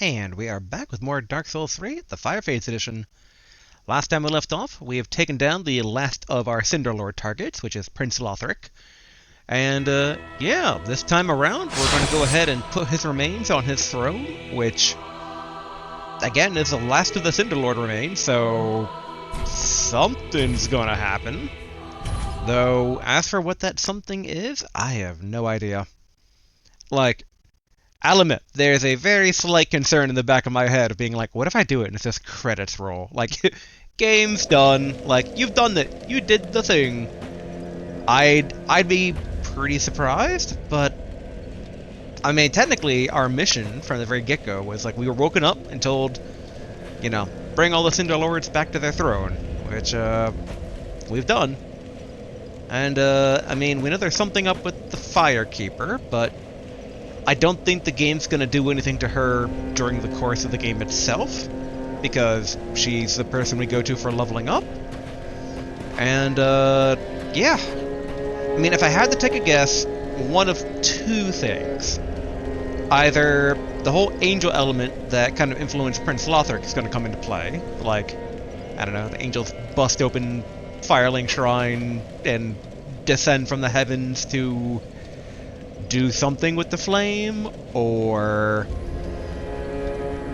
And we are back with more Dark Souls 3, the Fire Fates edition. Last time we left off, we have taken down the last of our Cinder Lord targets, which is Prince Lothric. And, yeah, this time around, we're going to go ahead and put his remains on his throne, which, again, is the last of the Cinder Lord remains, so something's gonna happen. Though, as for what that something is, I have no idea. Like, I'll admit, there's a very slight concern in the back of my head of being like, what if I do it and it's just credits roll? Like, game's done. Like, you've done it. You did the thing. I'd be pretty surprised, but I mean, technically, our mission from the very get-go was like we were woken up and told, you know, bring all the Cinder Lords back to their throne, which we've done. And I mean, we know there's something up with the Firekeeper, but I don't think the game's going to do anything to her during the course of the game itself, because she's the person we go to for leveling up. And, yeah. I mean, if I had to take a guess, one of two things. Either the whole angel element that kind of influenced Prince Lothric is going to come into play, like, I don't know, the angels bust open Firelink Shrine and descend from the heavens to do something with the flame, or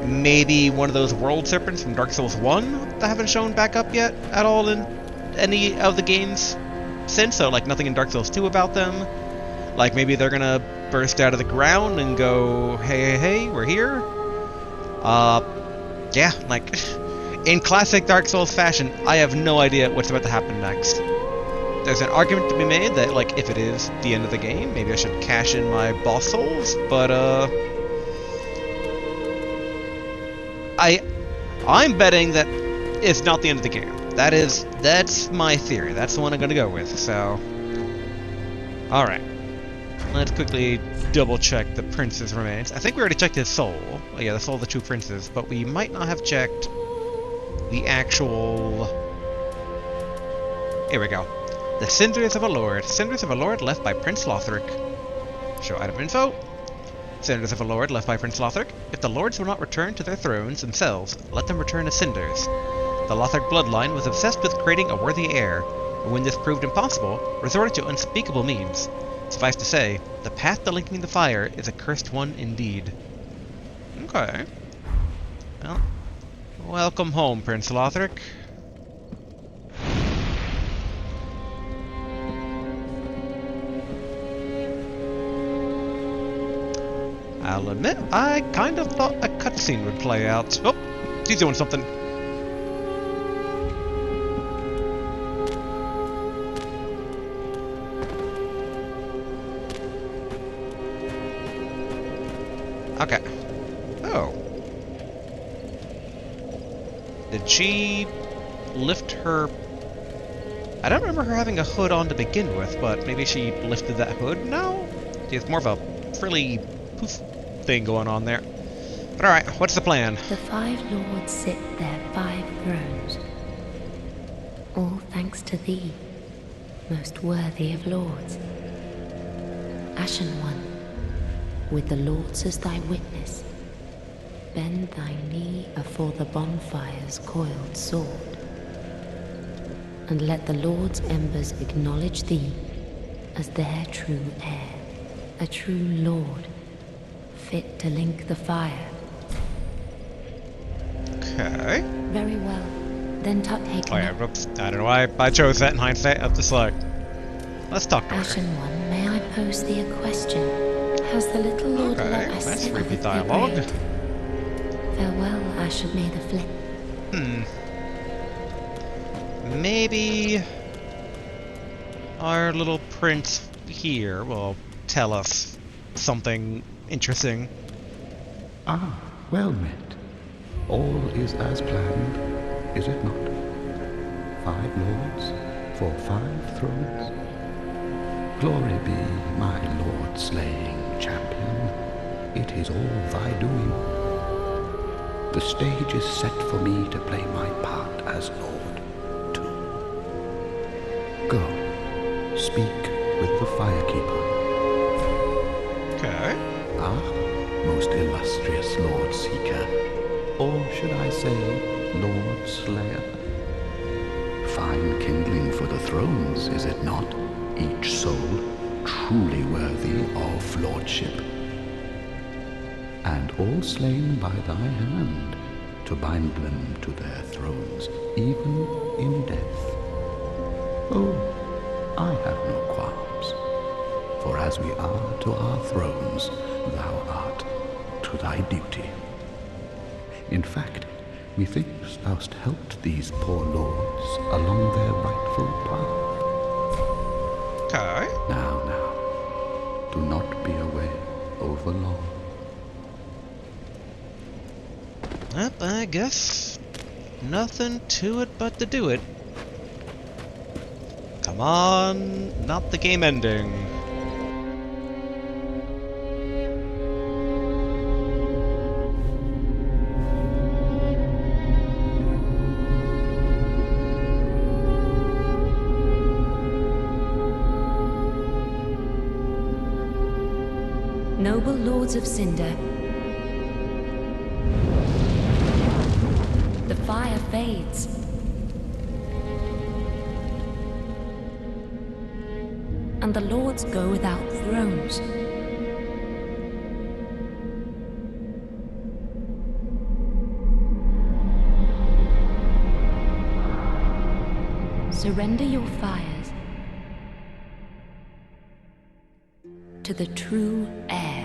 maybe one of those world serpents from Dark Souls 1 that haven't shown back up yet at all in any of the games since, so like nothing in Dark Souls 2 about them. Like maybe they're gonna burst out of the ground and go, hey, we're here. Yeah, like, in classic Dark Souls fashion, I have no idea what's about to happen next. There's an argument to be made that, like, if it is the end of the game, maybe I should cash in my boss souls, but, I'm betting that it's not the end of the game. That's my theory. That's the one I'm gonna go with, so... Alright. Let's quickly double-check the prince's remains. I think we already checked his soul. Oh, yeah, the soul of the two princes, but we might not have checked the actual... Here we go. The Cinders of a Lord. Cinders of a Lord left by Prince Lothric. Show item info. Cinders of a Lord left by Prince Lothric. If the Lords will not return to their thrones themselves, let them return as cinders. The Lothric bloodline was obsessed with creating a worthy heir, and when this proved impossible, resorted to unspeakable means. Suffice to say, the path to linking the fire is a cursed one indeed. Okay. Well, welcome home, Prince Lothric. I'll admit, I kind of thought a cutscene would play out. Oh, he's doing something. Okay. Oh. Did she lift her... I don't remember her having a hood on to begin with, but maybe she lifted that hood now? It's more of a frilly poof thing going on there. But alright, what's the plan? The 5 lords sit their 5 thrones, all thanks to thee, most worthy of lords. Ashen One, with the lords as thy witness, bend thy knee afore the bonfire's coiled sword, and let the lords' embers acknowledge thee as their true heir, a true lord, fit to link the fire. Okay. Very well. Then take Oh yeah, whoops. I don't know why I chose that in hindsight. I'm just like, let's talk to her. Ashen One, may I pose thee a question? Has the little lord Okay, let us that's sit creepy with dialogue. the farewell, Ashen may the flip. Maybe our little prince here will tell us something interesting. Ah, well met. All is as planned, is it not? 5 lords for 5 thrones. Glory be, my lord-slaying champion. It is all thy doing. The stage is set for me to play my part as lord, too. Go, speak with the Firekeeper. Okay. Ah, most illustrious Lord Seeker, or should I say, Lord Slayer? Fine kindling for the thrones, is it not? Each soul truly worthy of lordship. And all slain by thy hand, to bind them to their thrones, even in death. Oh, I have no qualms, for as we are to our thrones, thou art to thy duty. In fact, methinks thou'st helped these poor lords along their rightful path. Okay. Now, do not be away over long. Yep, I guess nothing to it but to do it. Come on, not the game ending. Noble lords of Cinder, the fire fades. And the lords go without thrones. Surrender your fires to the true heir.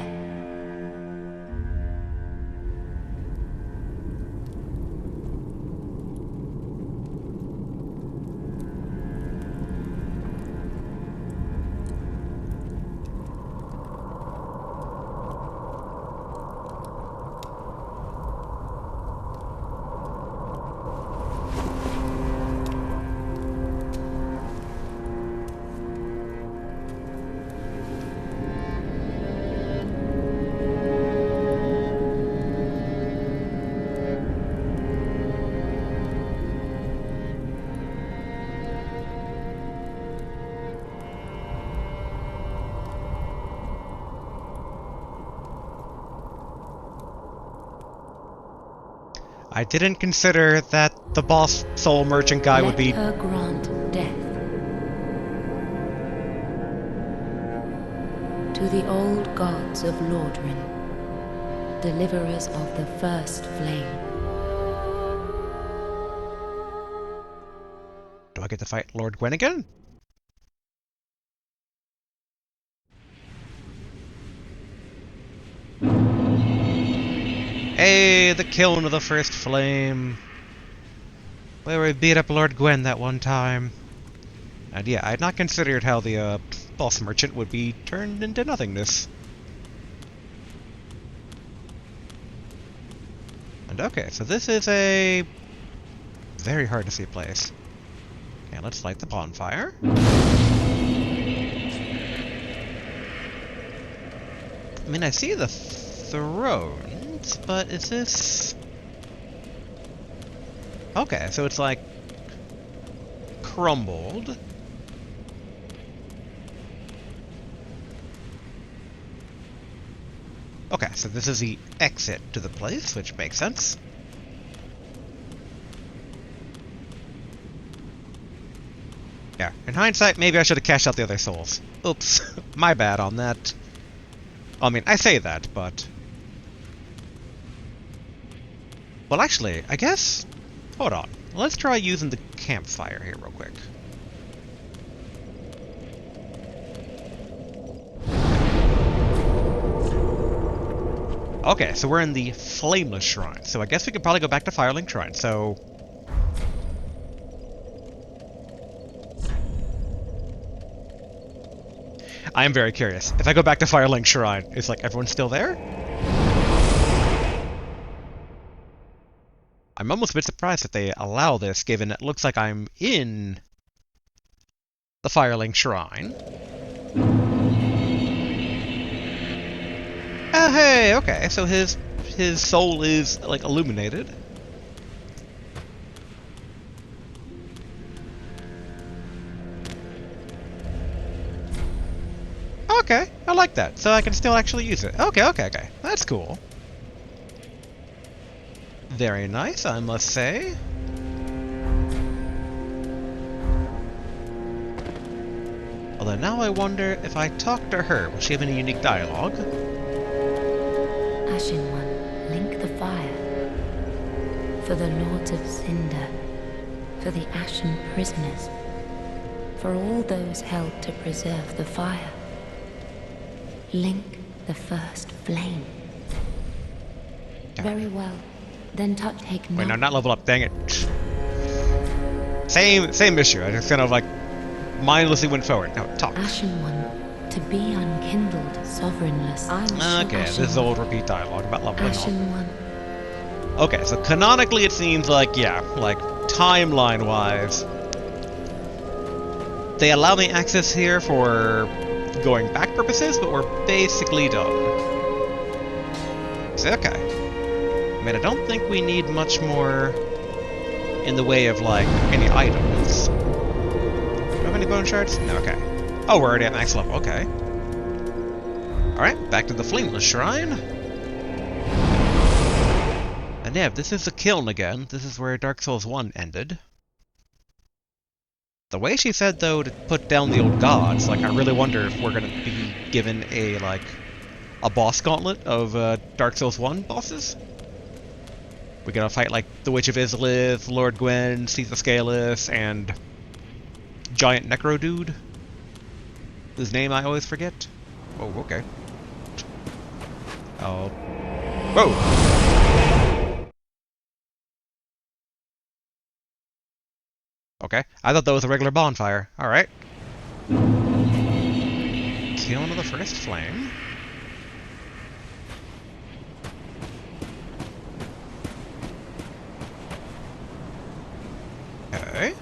I didn't consider that the boss soul merchant guy would be... Let her grant death to the old gods of Lordran, deliverers of the first flame. Do I get to fight Lord Gwen again? Hey, the kiln of the first flame. Where we beat up Lord Gwen that one time. And yeah, I had not considered how the boss merchant would be turned into nothingness. And okay, so this is a very hard to see place. Okay, let's light the bonfire. I mean, I see the thrones, but is this... Okay, so it's like crumbled. Okay, so this is the exit to the place, which makes sense. Yeah, in hindsight, maybe I should have cashed out the other souls. Oops, my bad on that. I mean, I say that, but... Well, actually, I guess... Hold on. Let's try using the campfire here real quick. Okay, so we're in the Flameless Shrine. So I guess we could probably go back to Firelink Shrine, so... I am very curious. If I go back to Firelink Shrine, is like everyone still there? I'm almost a bit surprised that they allow this, given it looks like I'm in the Firelink Shrine. Oh, hey, okay, so his soul is, like, illuminated. Okay, I like that. So I can still actually use it. Okay. That's cool. Very nice, I must say. Although now I wonder if I talk to her, will she have any unique dialogue? Ashen One, link the fire. For the Lords of Cinder, for the Ashen prisoners, for all those held to preserve the fire. Link the first flame. Very well. Then take Wait, no, note. not level up, dang it. Same issue, I just kind of like mindlessly went forward. Now, talk. Ashen One, to be unkindled, sovereignless. I must Okay, this is old repeat dialogue about leveling up. Ashen One. Okay, so canonically it seems like, yeah, like timeline-wise, they allow me access here for going back purposes, but we're basically done. So, okay. I mean, I don't think we need much more in the way of, like, any items. Do we have any bone shards? No, okay. Oh, we're already at max level, okay. Alright, back to the Flameless Shrine. And yeah, this is the kiln again. This is where Dark Souls 1 ended. The way she said, though, to put down the old gods, like, I really wonder if we're gonna be given a, like, a boss gauntlet of Dark Souls 1 bosses. We're gonna fight, like, the Witch of Izalith, Lord Gwyn, Caesar Scalus, and Giant Necro Dude, whose name I always forget. Oh, okay. Oh. Whoa! Okay, I thought that was a regular bonfire. Alright. Kiln of the first flame. Okay.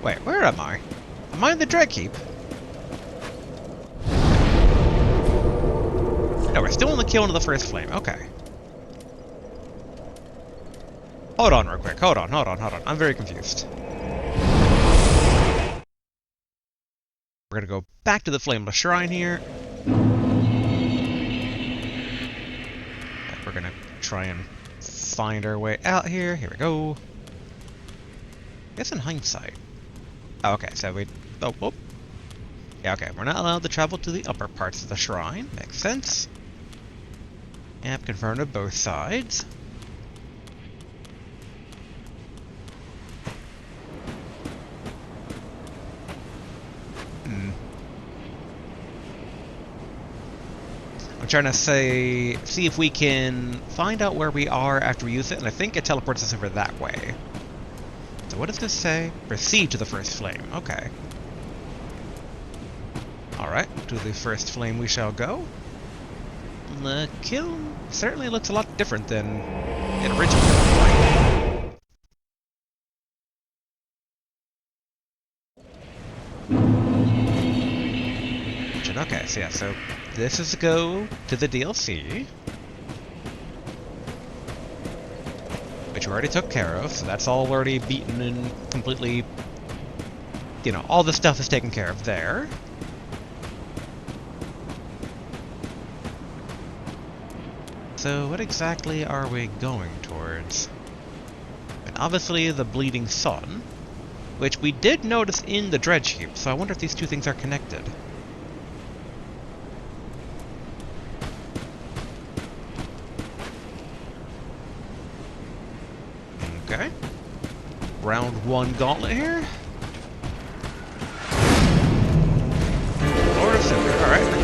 Wait, where am I? Am I in the Dread Keep? No, we're still in the kiln of the first flame. Okay. Hold on real quick. Hold on. I'm very confused. We're gonna go back to the Flameless Shrine here. We're gonna try and find our way out here. Here we go. I guess in hindsight. Oh, okay, so we... Oh. Yeah, okay, we're not allowed to travel to the upper parts of the shrine. Makes sense. Yep, confirmed to both sides. I'm trying to see if we can find out where we are after we use it, and I think it teleports us over that way. So what does this say? Proceed to the first flame. Okay. Alright, to the first flame we shall go. The kiln certainly looks a lot different than it originally looked like. Okay, so yeah, so this is to go to the DLC, which we already took care of, so that's all already beaten and completely, you know, all the stuff is taken care of there. So what exactly are we going towards? And obviously the Bleeding Sun, which we did notice in the Dredge Heap, so I wonder if these two things are connected. Okay. Round 1 gauntlet here. Lord of Cinder, alright.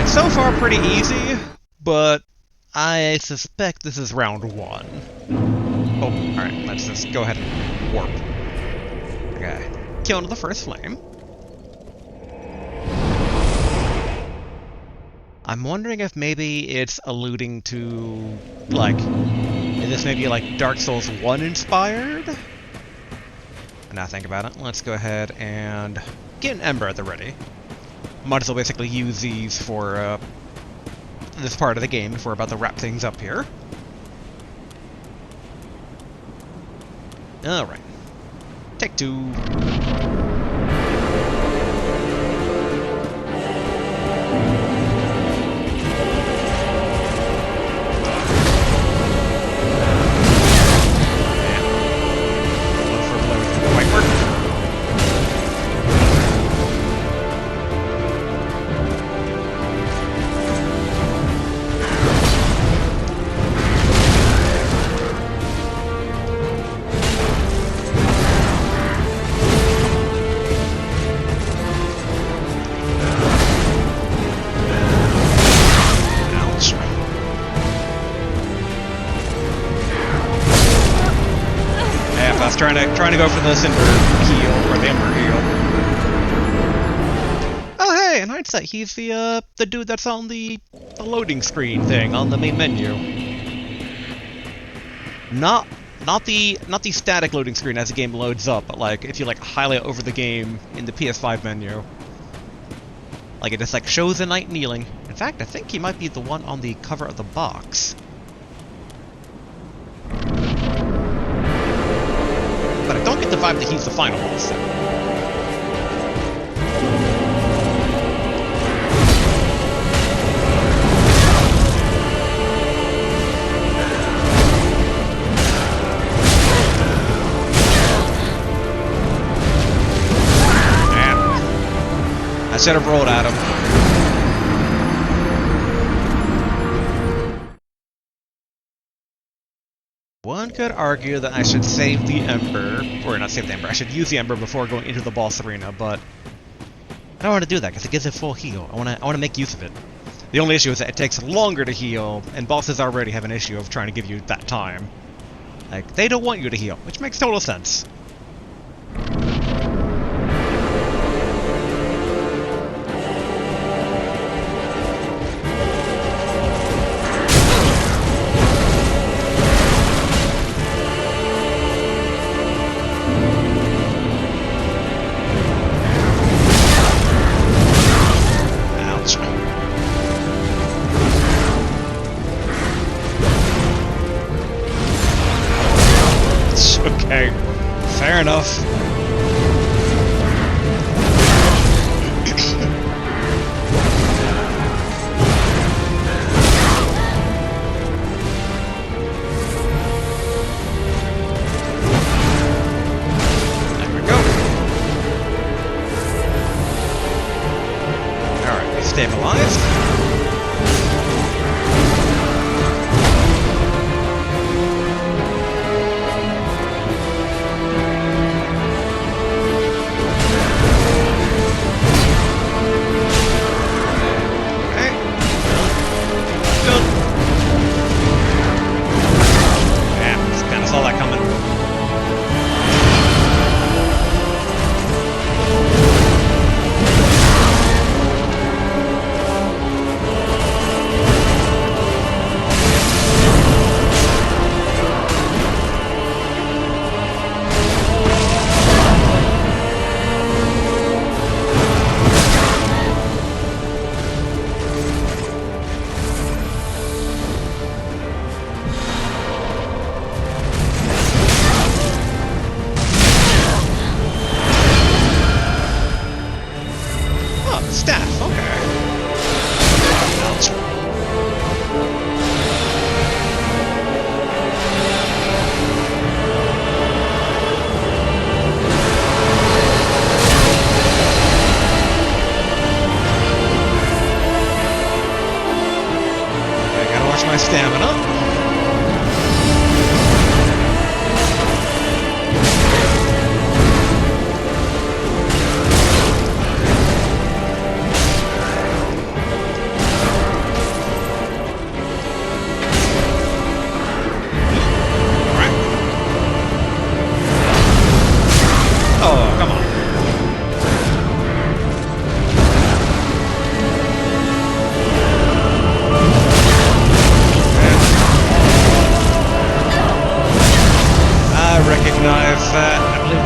So far pretty easy, but I suspect this is round 1. Oh, alright, let's just go ahead and warp. Okay, kill into the first flame. I'm wondering if maybe it's alluding to, like, is this maybe like Dark Souls 1 inspired? Now think about it, let's go ahead and get an Ember at the ready. Might as well basically use these for this part of the game if we're about to wrap things up here. Alright. Take 2. Trying to go for the Cinder heal, or the Ember heal. Oh hey, in hindsight, he's the dude that's on the loading screen thing on the main menu. Not the static loading screen as the game loads up, but like if you like highlight over the game in the PS5 menu. Like it just like shows a knight kneeling. In fact, I think he might be the one on the cover of the box. But I don't get the vibe that he's the final boss. Man. I should have rolled at him. One could argue that I should save the Ember, or not save the Ember, I should use the Ember before going into the boss arena, but I don't want to do that because it gives it full heal. I want to make use of it. The only issue is that it takes longer to heal, and bosses already have an issue of trying to give you that time. Like, they don't want you to heal, which makes total sense. Okay, fair enough. There we go. Alright, we stabilized.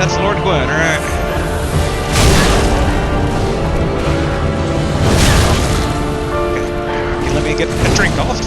that's Lord Gwyn, alright. Okay, let me get a drink off.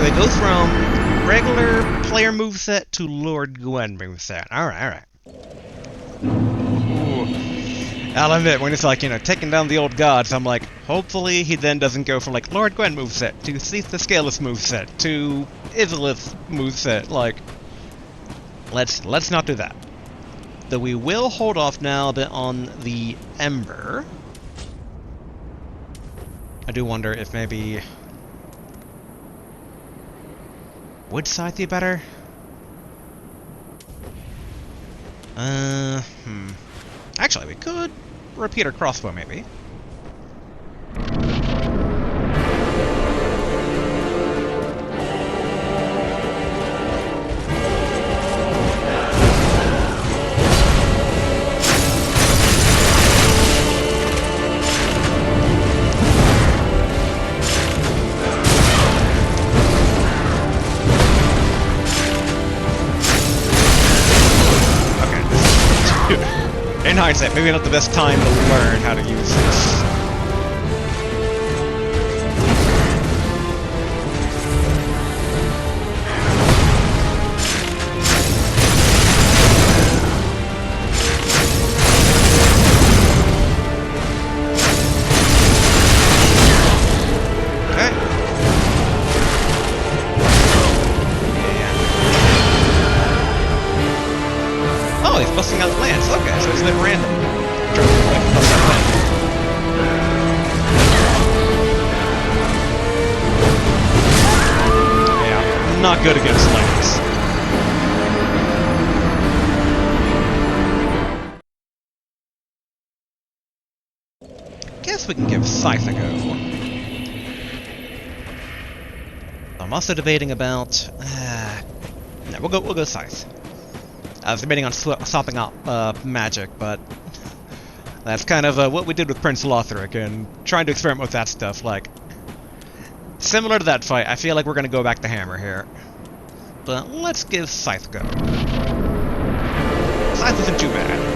They go from regular player moveset to Lord Gwyn moveset. Alright. I'll admit, when it's like, taking down the old gods, I'm like, hopefully he then doesn't go from like Lord Gwyn moveset to Cease the Scaleless moveset to Isilith moveset. Like, let's not do that. Though we will hold off now a bit on the Ember. I do wonder if maybe... would Scythe be better? Actually, we could repeat our crossbow, maybe. In hindsight, maybe not the best time to learn how to use this. Okay. Yeah. Oh, he's busting out the lance. Okay, so it's a bit random. Yeah, not good against lance. Guess we can give Scythe a go. I'm also debating about... no, we'll go Scythe. I was debating on swapping out magic, but that's kind of what we did with Prince Lothric and trying to experiment with that stuff. Like, similar to that fight, I feel like we're going to go back to Hammer here. But let's give Scythe a go. Scythe isn't too bad.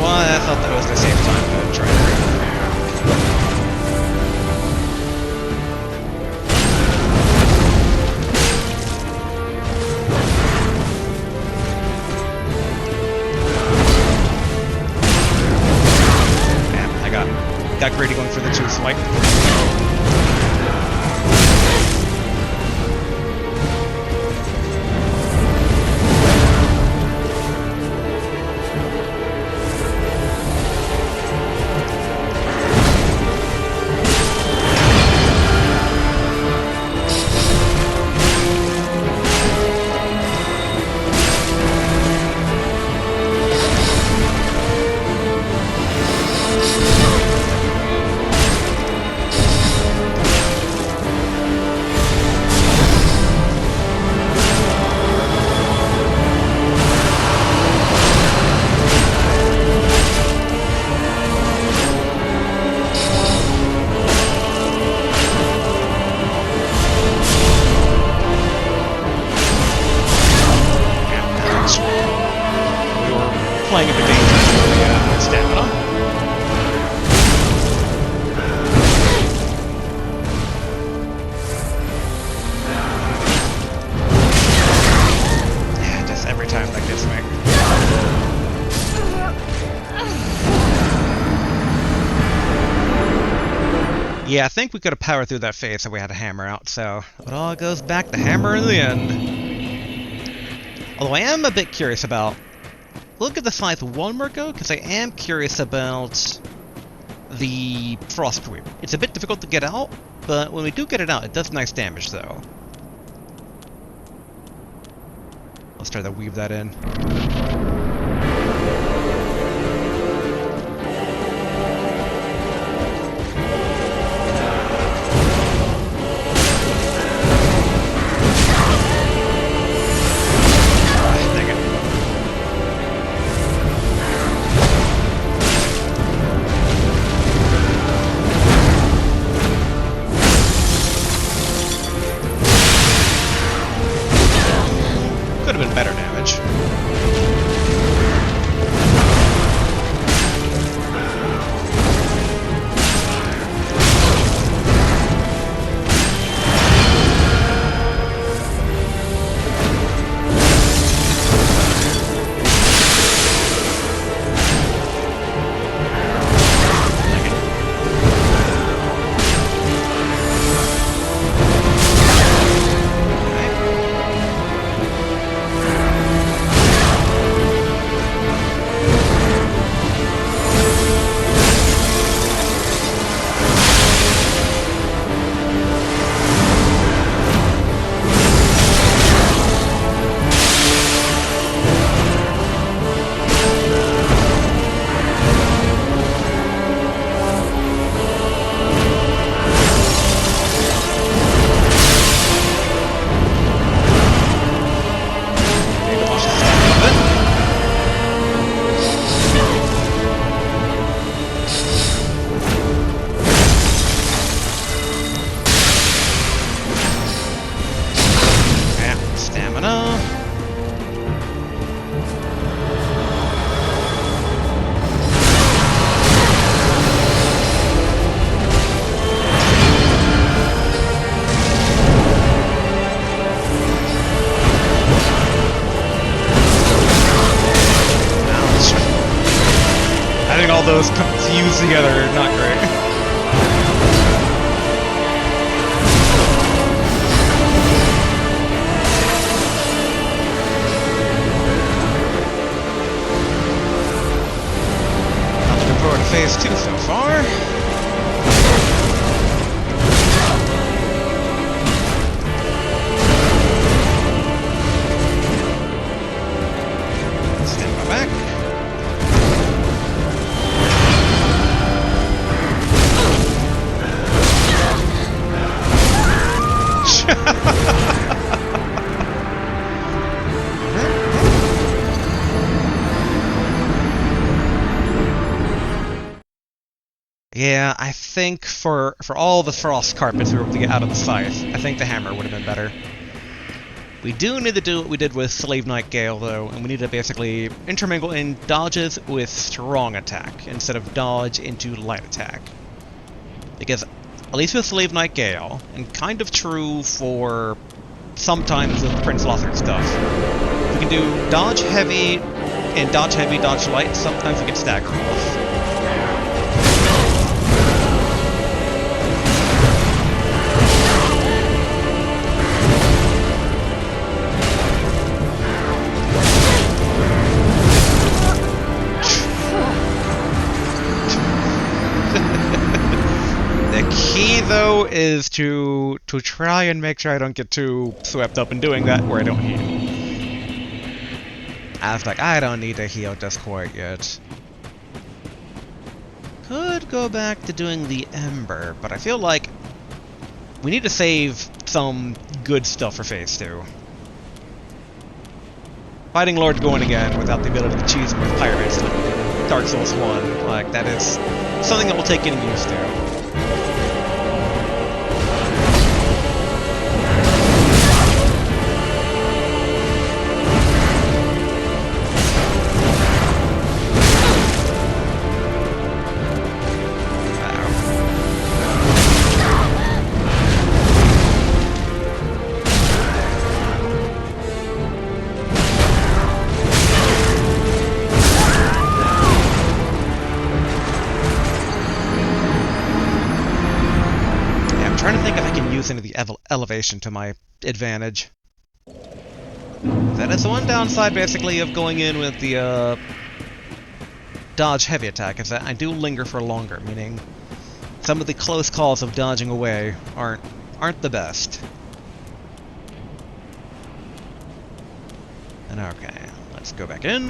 I thought that was the same time to try Man, I got greedy going for the 2 swipe. Playing a bit dangerous with the stamina. Yeah, just every time that gets me. Yeah, I think we could have powered through that phase if we had a hammer out, so it all goes back to Hammer in the end. Although I am a bit curious about... Look at the scythe one more go, because I am curious about the frost reap. It's a bit difficult to get out, but when we do get it out, it does nice damage, though. Let's try to weave that in. Better damage. Having all those fused together, not great. Not looking forward to phase 2 so far. Stand my back. Yeah, I think for all the frost carpets we were able to get out of the scythe, I think the hammer would have been better. We do need to do what we did with Slave Knight Gale, though, and we need to basically intermingle in dodges with strong attack, instead of dodge into light attack. Because, at least with Slave Knight Gale, and kind of true for sometimes with Prince Lothric stuff, we can do dodge heavy, and dodge heavy, dodge light, sometimes we can stagger off. Key though is to try and make sure I don't get too swept up in doing that where I don't heal. I was like, I don't need to heal just quite yet. Could go back to doing the Ember, but I feel like we need to save some good stuff for phase 2. Fighting Lord going again without the ability to cheese him with pirates like Dark Souls 1, like that is something that will take getting used to. Into the elevation to my advantage. That is the one downside, basically, of going in with the dodge heavy attack, is that I do linger for longer, meaning some of the close calls of dodging away aren't the best. And okay, let's go back in.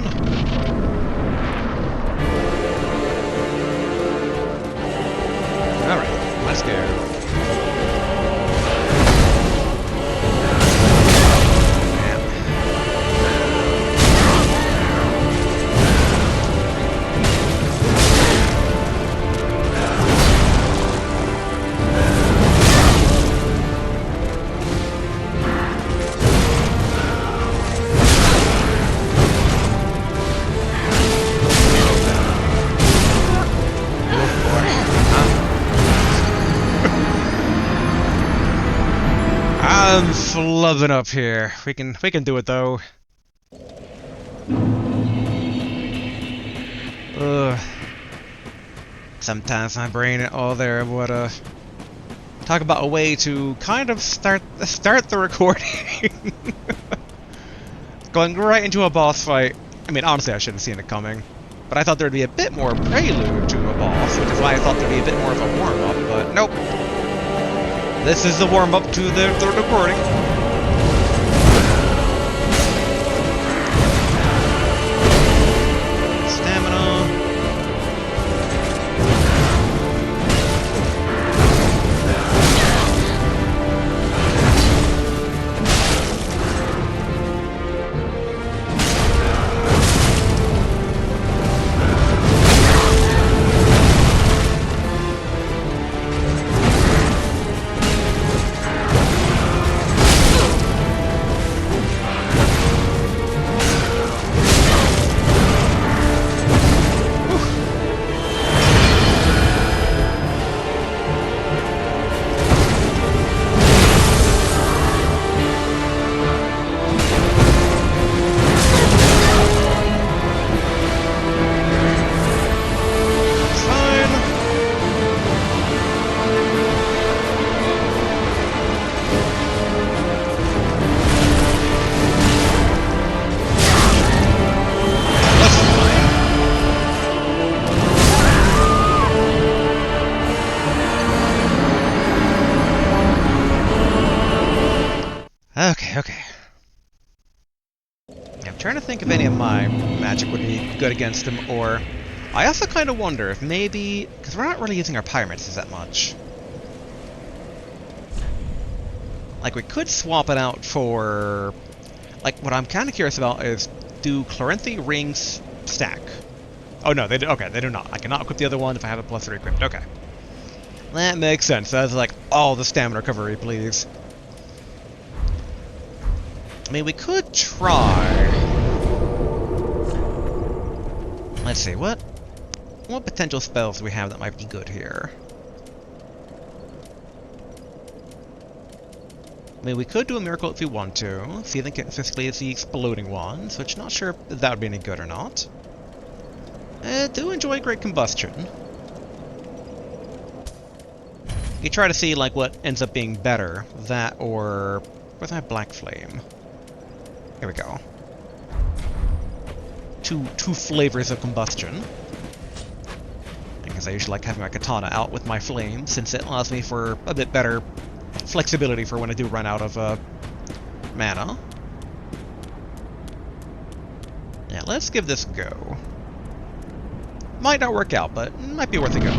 Alright, let's go. I'm flubbing up here. We can do it though. Ugh. Sometimes my brain ain't all there, but talk about a way to kind of start the recording. Going right into a boss fight. I mean, honestly, I should have seen it coming, but I thought there'd be a bit more prelude to a boss, which is why I thought there'd be a bit more of a warm-up, but nope. This is the warm-up to the recording. Stamina. Okay. I'm trying to think if any of my magic would be good against him, or... I also kind of wonder if maybe... because we're not really using our pyromancies that much. Like, we could swap it out for... like, what I'm kind of curious about is, do Chloranthy rings stack? Oh no, they do, okay, they do not. I cannot equip the other one if I have a +3 equipped, okay. That makes sense. That's like, all the stamina recovery, please. I mean, we could try... let's see, what potential spells do we have that might be good here? I mean, we could do a miracle if we want to. See, I think physically it's the exploding ones, which not sure if that would be any good or not. I do enjoy Great Combustion. You try to see, like, what ends up being better. That or... where's my Black Flame? Here we go. Two flavors of combustion. Because I usually like having my katana out with my flame, since it allows me for a bit better flexibility for when I do run out of mana. Yeah, let's give this a go. Might not work out, but might be worth a go.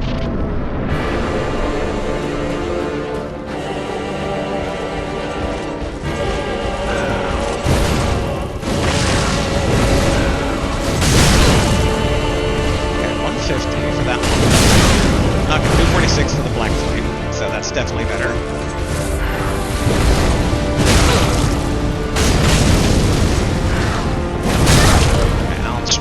For that one. Not gonna do 46 for the Black Flame, so that's definitely better. Ouch.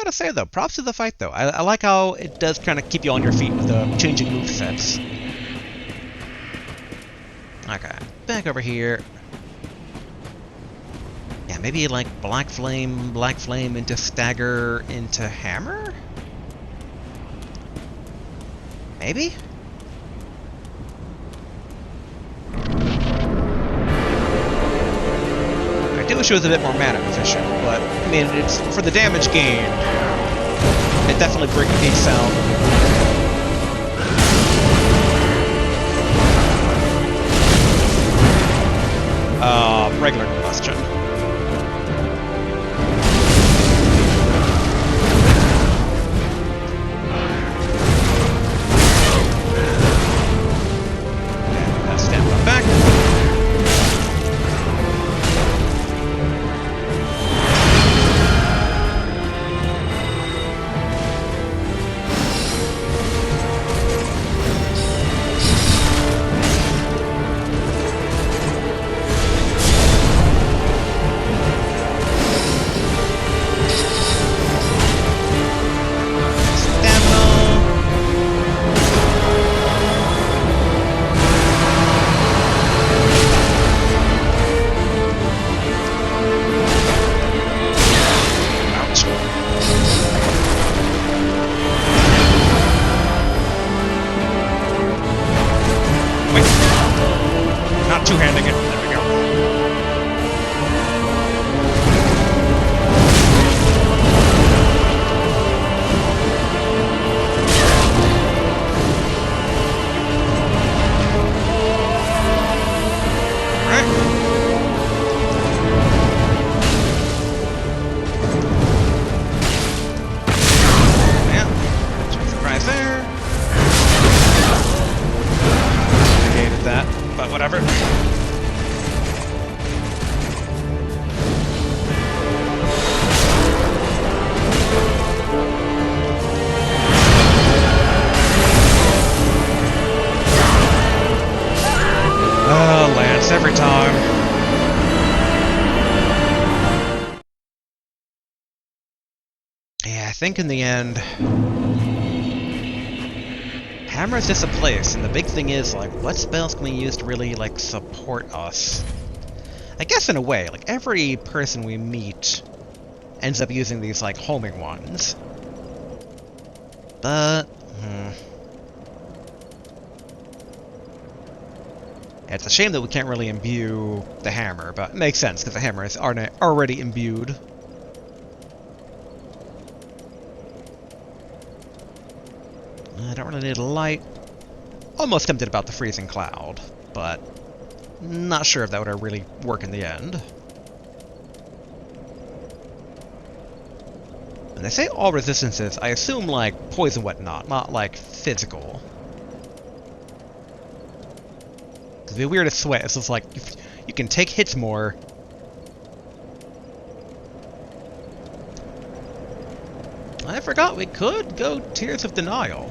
gotta say though, props to the fight though. I like how it does kind of keep you on your feet with the changing movesets. Okay, back over here. Yeah, maybe like Black Flame into Stagger, into Hammer? Maybe? I do wish it was a bit more mana efficient, but I mean, it's for the damage gain. It definitely brings out. Regular combustion. That's stamina back. Two-handing it. There we go. Alright. Yeah. Surprise there. I hated that, but whatever. Oh, Lance, every time. Yeah, I think in the end, Hammer's just a place, and the big thing is, like, what spells can we use to really, like, support us? I guess in a way, like, every person we meet ends up using these, like, homing ones. But, it's a shame that we can't really imbue the hammer, but it makes sense, because the hammer is already imbued. I don't really need a light. Almost tempted about the freezing cloud, but not sure if that would really work in the end. When they say all resistances, I assume like poison whatnot, not like physical. It'd be weird to sweat. It's just like you can take hits more. I forgot we could go Tears of Denial.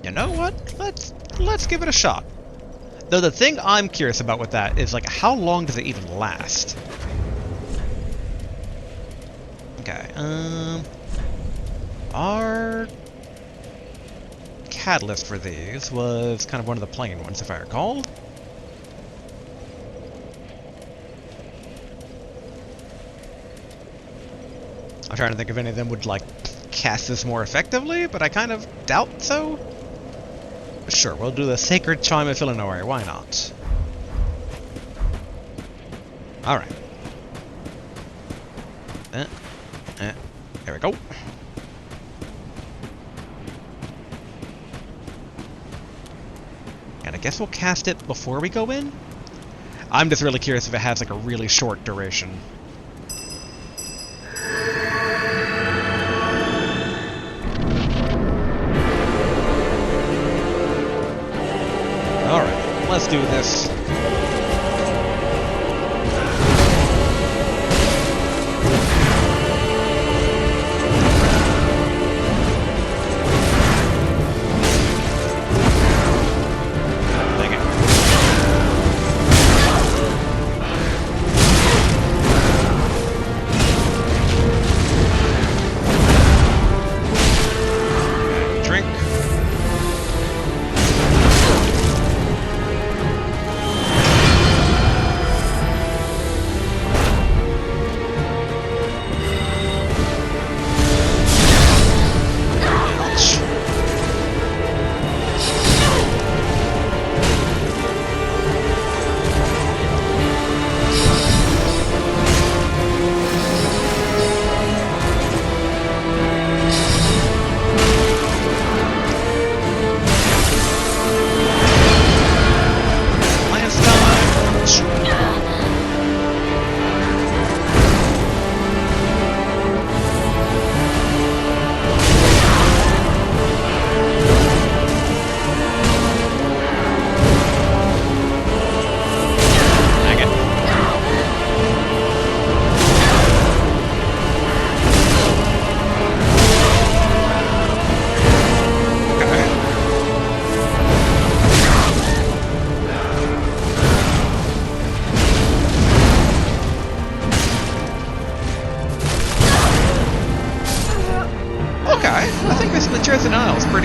You know what? Let's give it a shot. Though the thing I'm curious about with that is like how long does it even last? Okay, our catalyst for these was kind of one of the plain ones, if I recall. I'm trying to think if any of them would like cast this more effectively, but I kind of doubt so. Sure, we'll do the Sacred Chime of Illinois, why not? Alright. There we go. And I guess we'll cast it before we go in? I'm just really curious if it has like a really short duration. Alright, let's do this.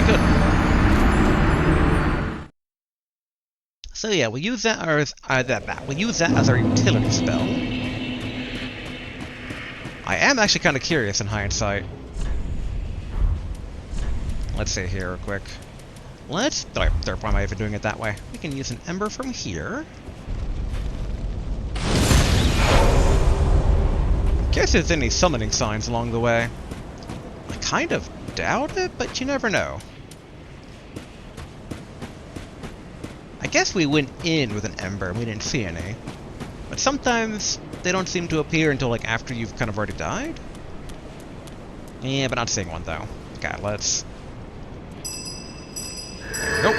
pretty good. So yeah, we'll use that as we'll use that as our utility spell. I am actually kind of curious in hindsight. Let's see here real quick. Why am I even doing it that way? We can use an ember from here. In case there's any summoning signs along the way. I kind of doubt it, but you never know. I guess we went in with an ember and we didn't see any. But sometimes they don't seem to appear until like after you've kind of already died. Yeah, but not seeing one though. Okay, let's... Nope.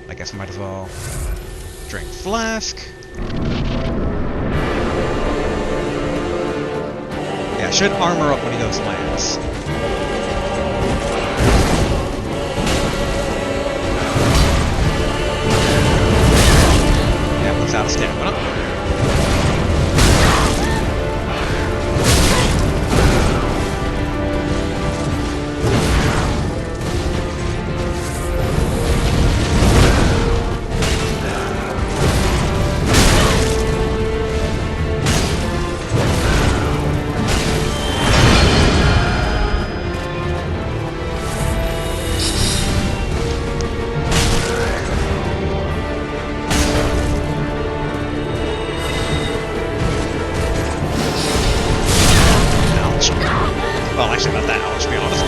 I guess I might as well drink flask. Yeah, should armor up when he goes lands. Yeah, looks out of stamina. Well, actually not that ouch, to be honest.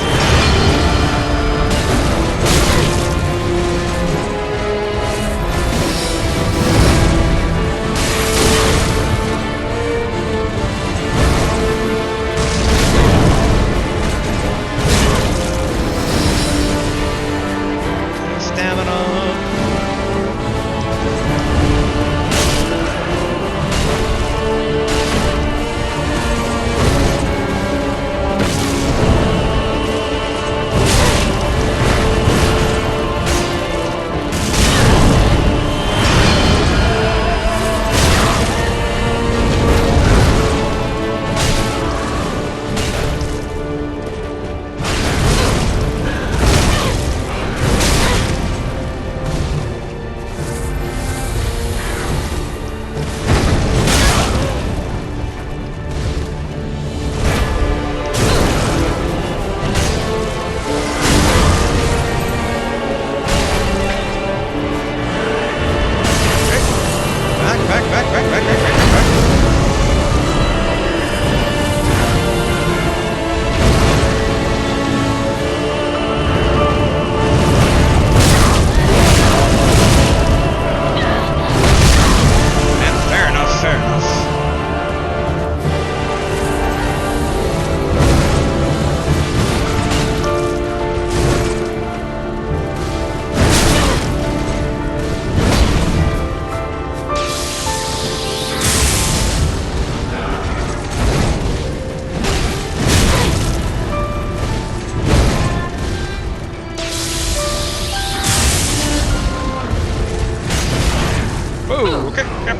Ooh, okay, yep.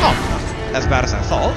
Oh, as bad as I thought.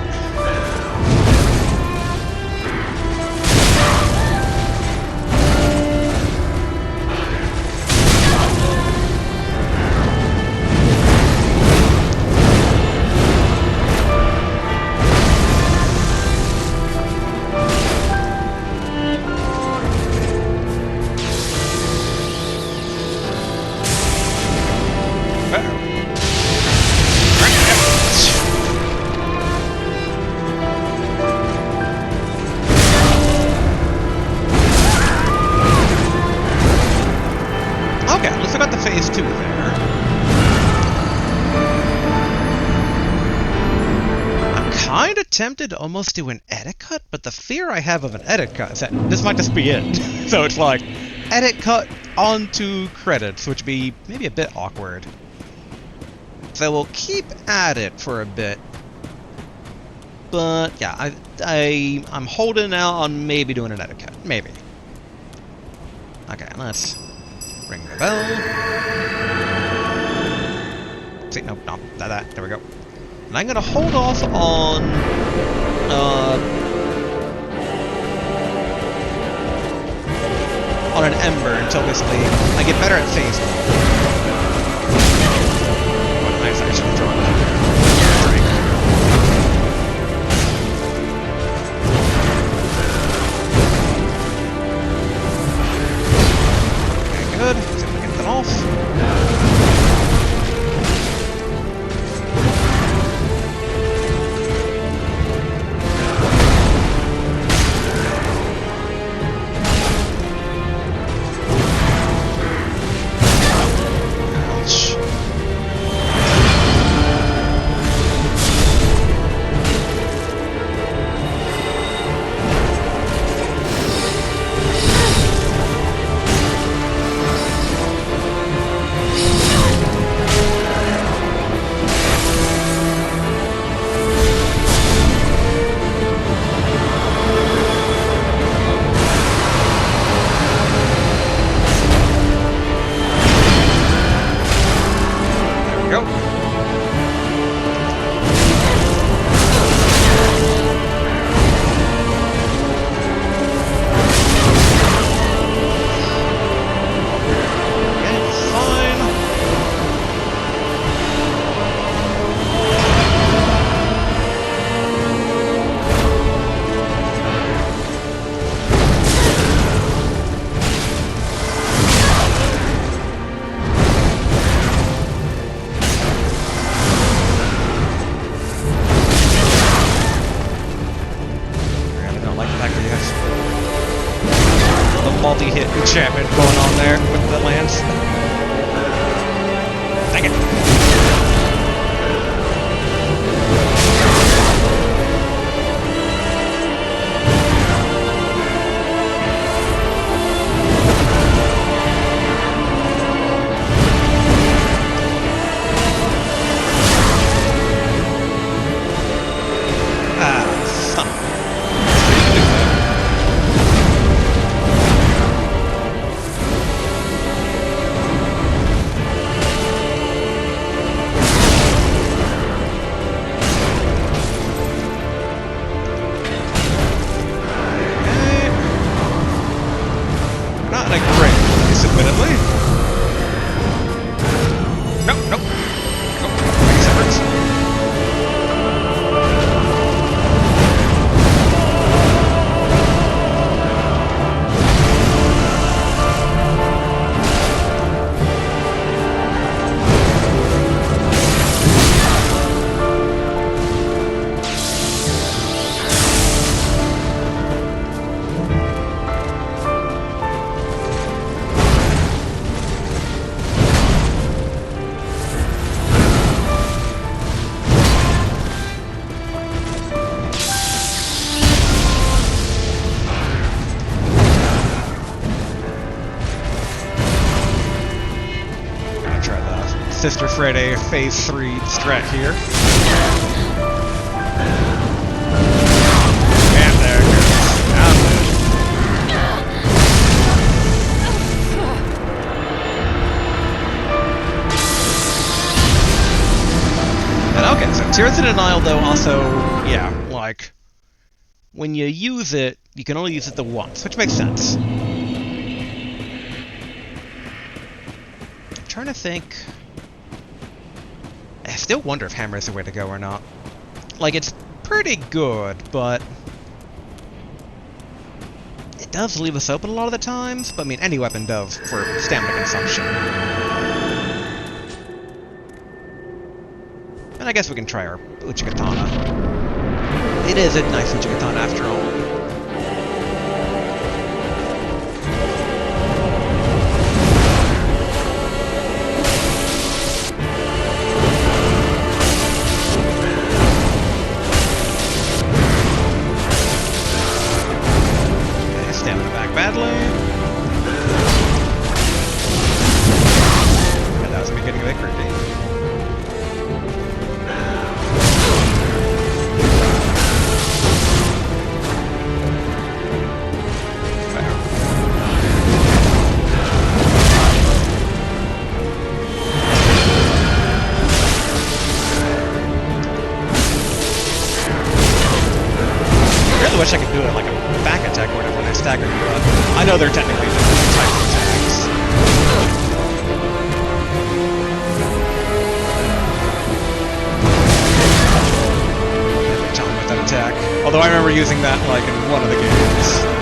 Okay, let's look at the phase 2 there. I'm kind of tempted to almost do an edit cut, but the fear I have of an edit cut is that this might just be it. So it's like, edit cut onto credits, which would be maybe a bit awkward. So we'll keep at it for a bit. But yeah, I'm holding out on maybe doing an edit cut. Maybe. Okay, let's ring the bell. See, nope, no, not that. There we go. And I'm gonna hold off on Ember until basically I get better at phase. What nice I should have drawn that. Drink. Okay, good. See if we can get that off. multi-hit enchantment going on there with the lance. Dang it. Sister Friday Phase 3 strat here. And there it goes. I'm dead. And okay, so Tears of Denial though also, yeah, like, when you use it, you can only use it the once, which makes sense. I'm trying to think... I still wonder if Hammer is the way to go or not. Like, it's pretty good, but... it does leave us open a lot of the times, but I mean, any weapon does for stamina consumption. And I guess we can try our Uchigatana. It is a nice Uchigatana after all. Badly. And that was me getting victory. like a back attack or whatever when I stagger you up. I know they're technically different types of attacks. Every time with that attack. Although I remember using that like in one of the games.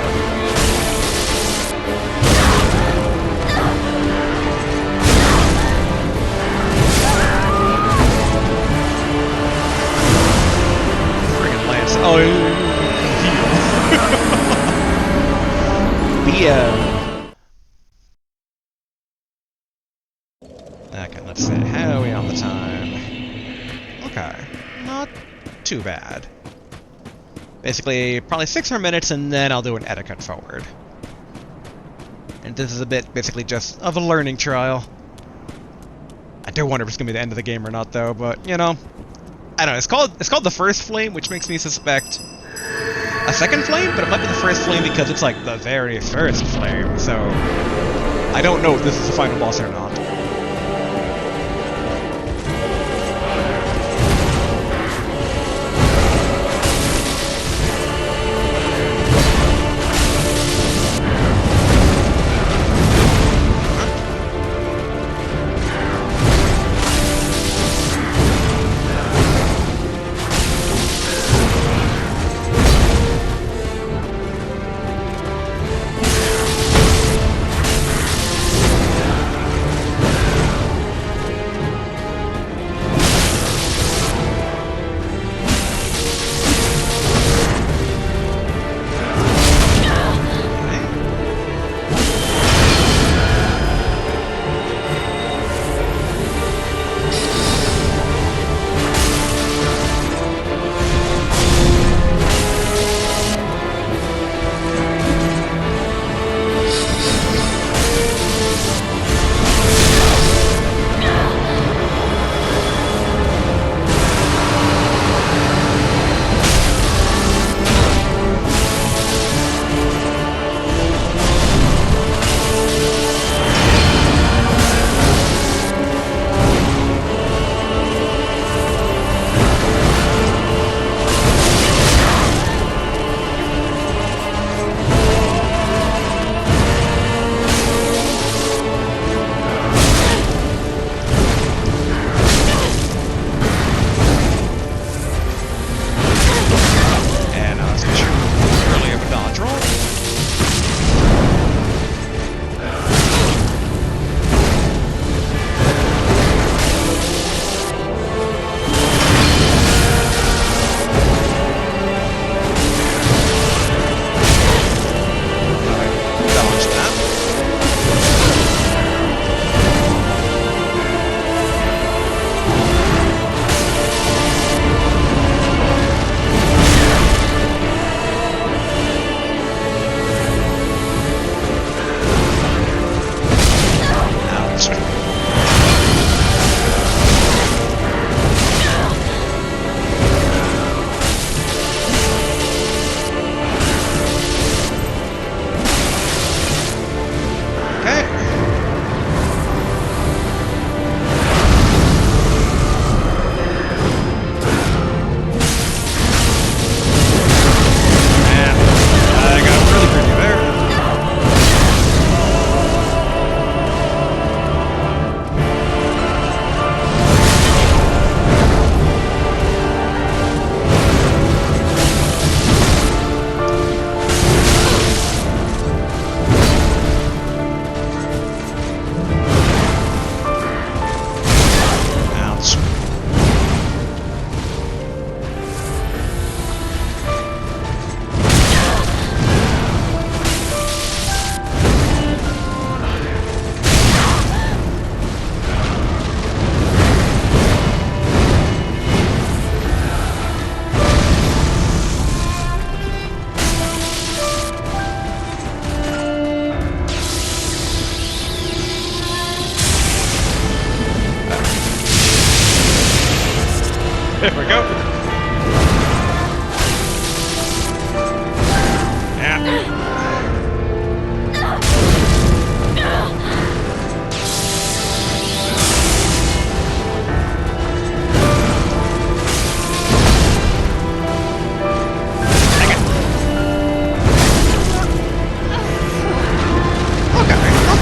Oh, okay, let's see. How are we on the time? Okay, not too bad. Basically, probably 6 more minutes, and then I'll do an etiquette forward. And this is a bit, basically, just of a learning trial. I do wonder if it's gonna be the end of the game or not, though. But you know, I don't know. It's called the first flame, which makes me suspect a second flame, but it might be the first flame because it's like the very first flame, so I don't know if this is the final boss or not.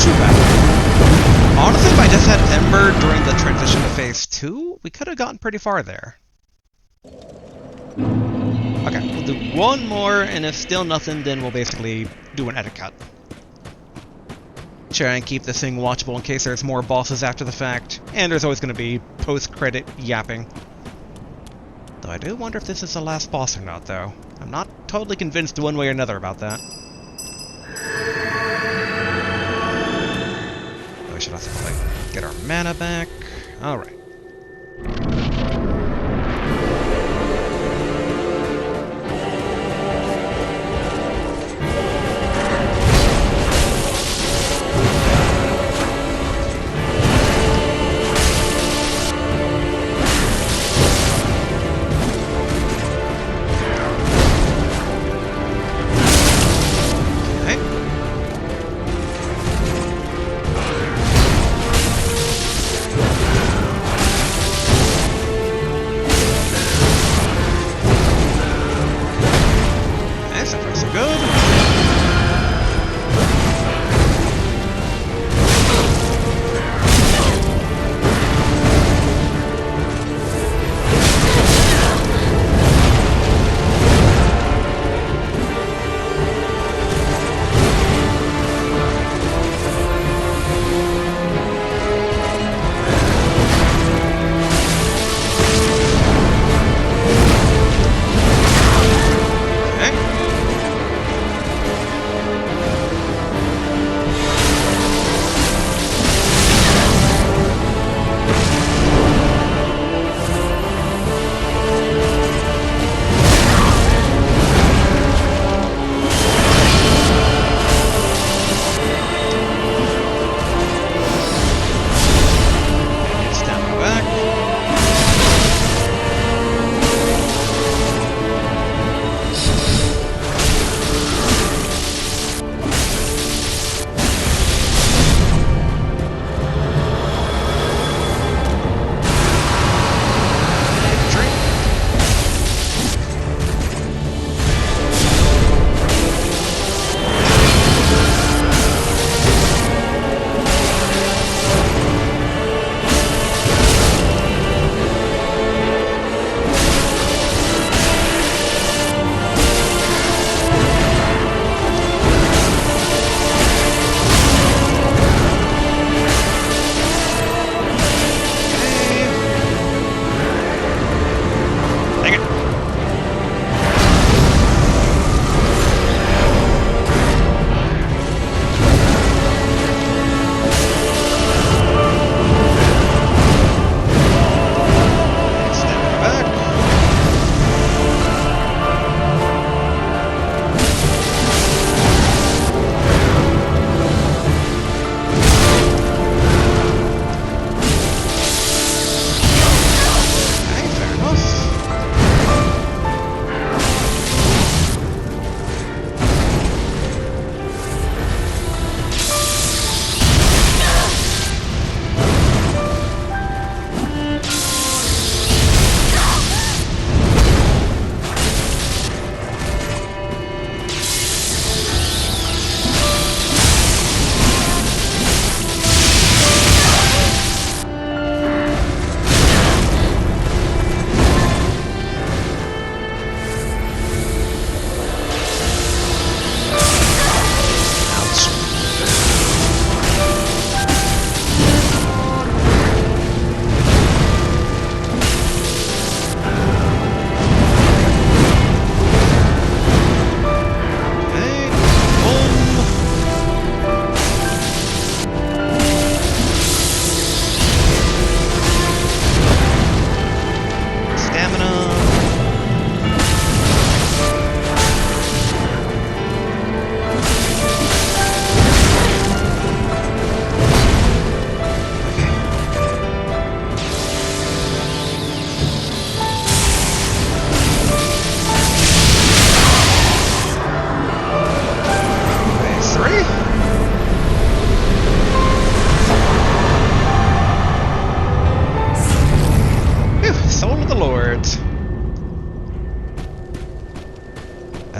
too bad. Honestly, if I just had Ember during the transition to Phase 2, we could have gotten pretty far there. Okay, we'll do one more, and if still nothing, then we'll basically do an edit cut. Try and keep this thing watchable in case there's more bosses after the fact, and there's always going to be post-credit yapping. Though I do wonder if this is the last boss or not, though. I'm not totally convinced one way or another about that. Though we should also probably get our mana back. Alright.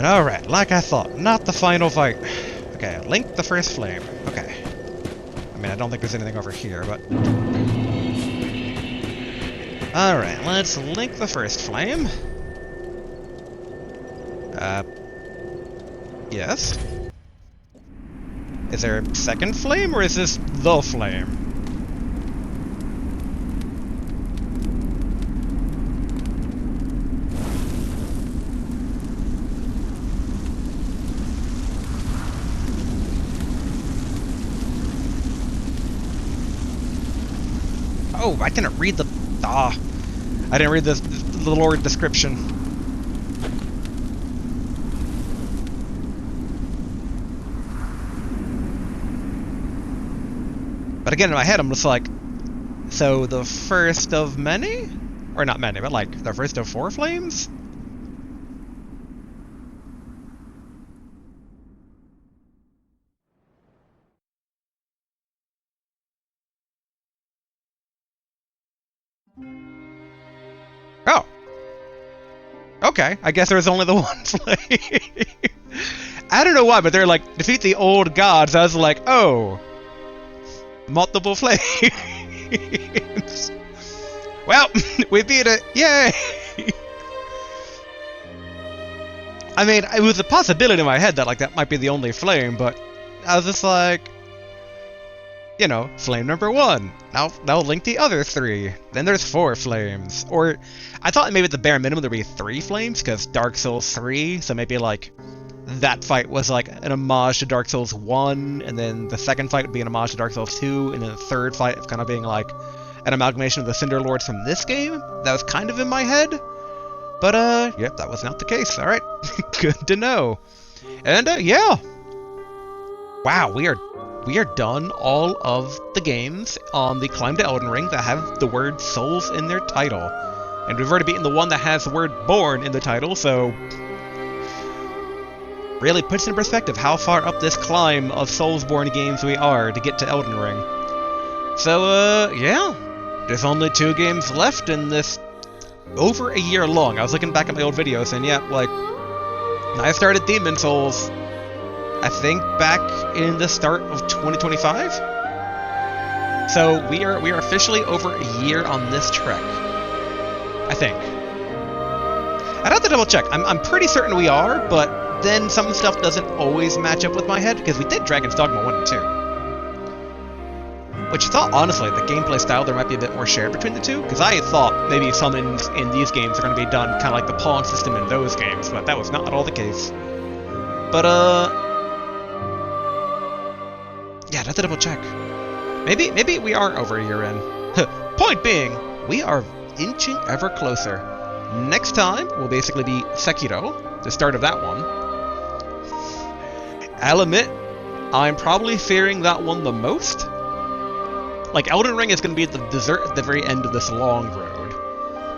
And alright, like I thought, not the final fight. Okay, Link the First Flame. Okay. mean, I don't think there's anything over here, but... Alright, let's link the first flame. Yes. Is there a second flame, or is this the flame? Oh, I didn't read the... I didn't read the Lord description. But again, in my head, I'm just like... So, the first of many? Or not many, but like, the first of 4 flames? Oh. Okay, I guess there was only the one flame. I don't know why, but they're like, defeat the old gods. I was like, oh. Multiple flames. Well, we beat it. Yay. I mean, it was a possibility in my head that like that might be the only flame, but I was just like, you know, flame number 1. Now link the other 3. Then there's 4 flames. Or I thought maybe at the bare minimum there'd be 3 flames, because Dark Souls 3, so maybe like that fight was like an homage to Dark Souls 1, and then the second fight would be an homage to Dark Souls 2, and then the third fight is kind of being like an amalgamation of the Cinder Lords from this game. That was kind of in my head. But yep, that was not the case. Alright. Good to know. And yeah. Wow, we are done all of the games on the Climb to Elden Ring that have the word Souls in their title. And we've already beaten the one that has the word Born in the title, so... really puts in perspective how far up this climb of Soulsborne games we are to get to Elden Ring. So, yeah. There's only 2 games left in this over a year long. I was looking back at my old videos, and yeah, like... I started Demon Souls... I think back in the start of 2025. So we are officially over a year on this trek. I think. I'd have to double check. I'm pretty certain we are, but then some stuff doesn't always match up with my head, because we did Dragon's Dogma 1 and 2. Which I thought, honestly, the gameplay style there might be a bit more shared between the two, because I thought maybe summons in these games are going to be done kind of like the pawn system in those games, but that was not at all the case. But yeah, I'd have to double check. Maybe we are over a year in. Point being, we are inching ever closer. Next time will basically be Sekiro, the start of that one. I'll admit, I'm probably fearing that one the most. Like, Elden Ring is going to be the dessert at the very end of this long road.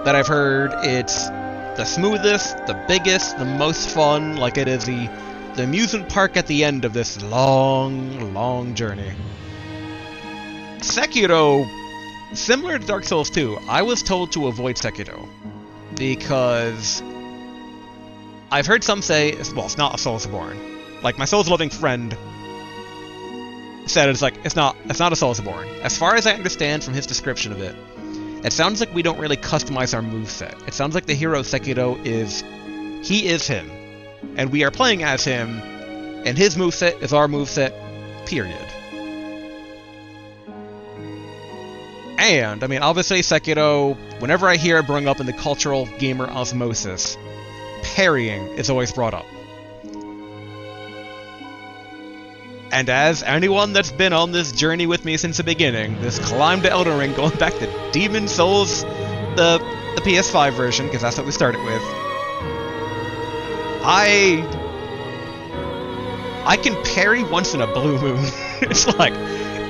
That I've heard it's the smoothest, the biggest, the most fun, like it is the amusement park at the end of this long, long journey. Sekiro, similar to Dark Souls 2, I was told to avoid Sekiro. Because I've heard some say, well, it's not a Soulsborne. Like, my Souls-loving friend said it's like, it's not a Soulsborne. As far as I understand from his description of it, it sounds like we don't really customize our moveset. It sounds like the hero Sekiro he is him. And we are playing as him, and his moveset is our moveset, period. And, I mean, obviously Sekiro, whenever I hear it bring up in the cultural gamer osmosis, parrying is always brought up. And as anyone that's been on this journey with me since the beginning, this climb to Elden Ring, going back to Demon Souls, the PS5 version, because that's what we started with, I can parry once in a blue moon. It's like,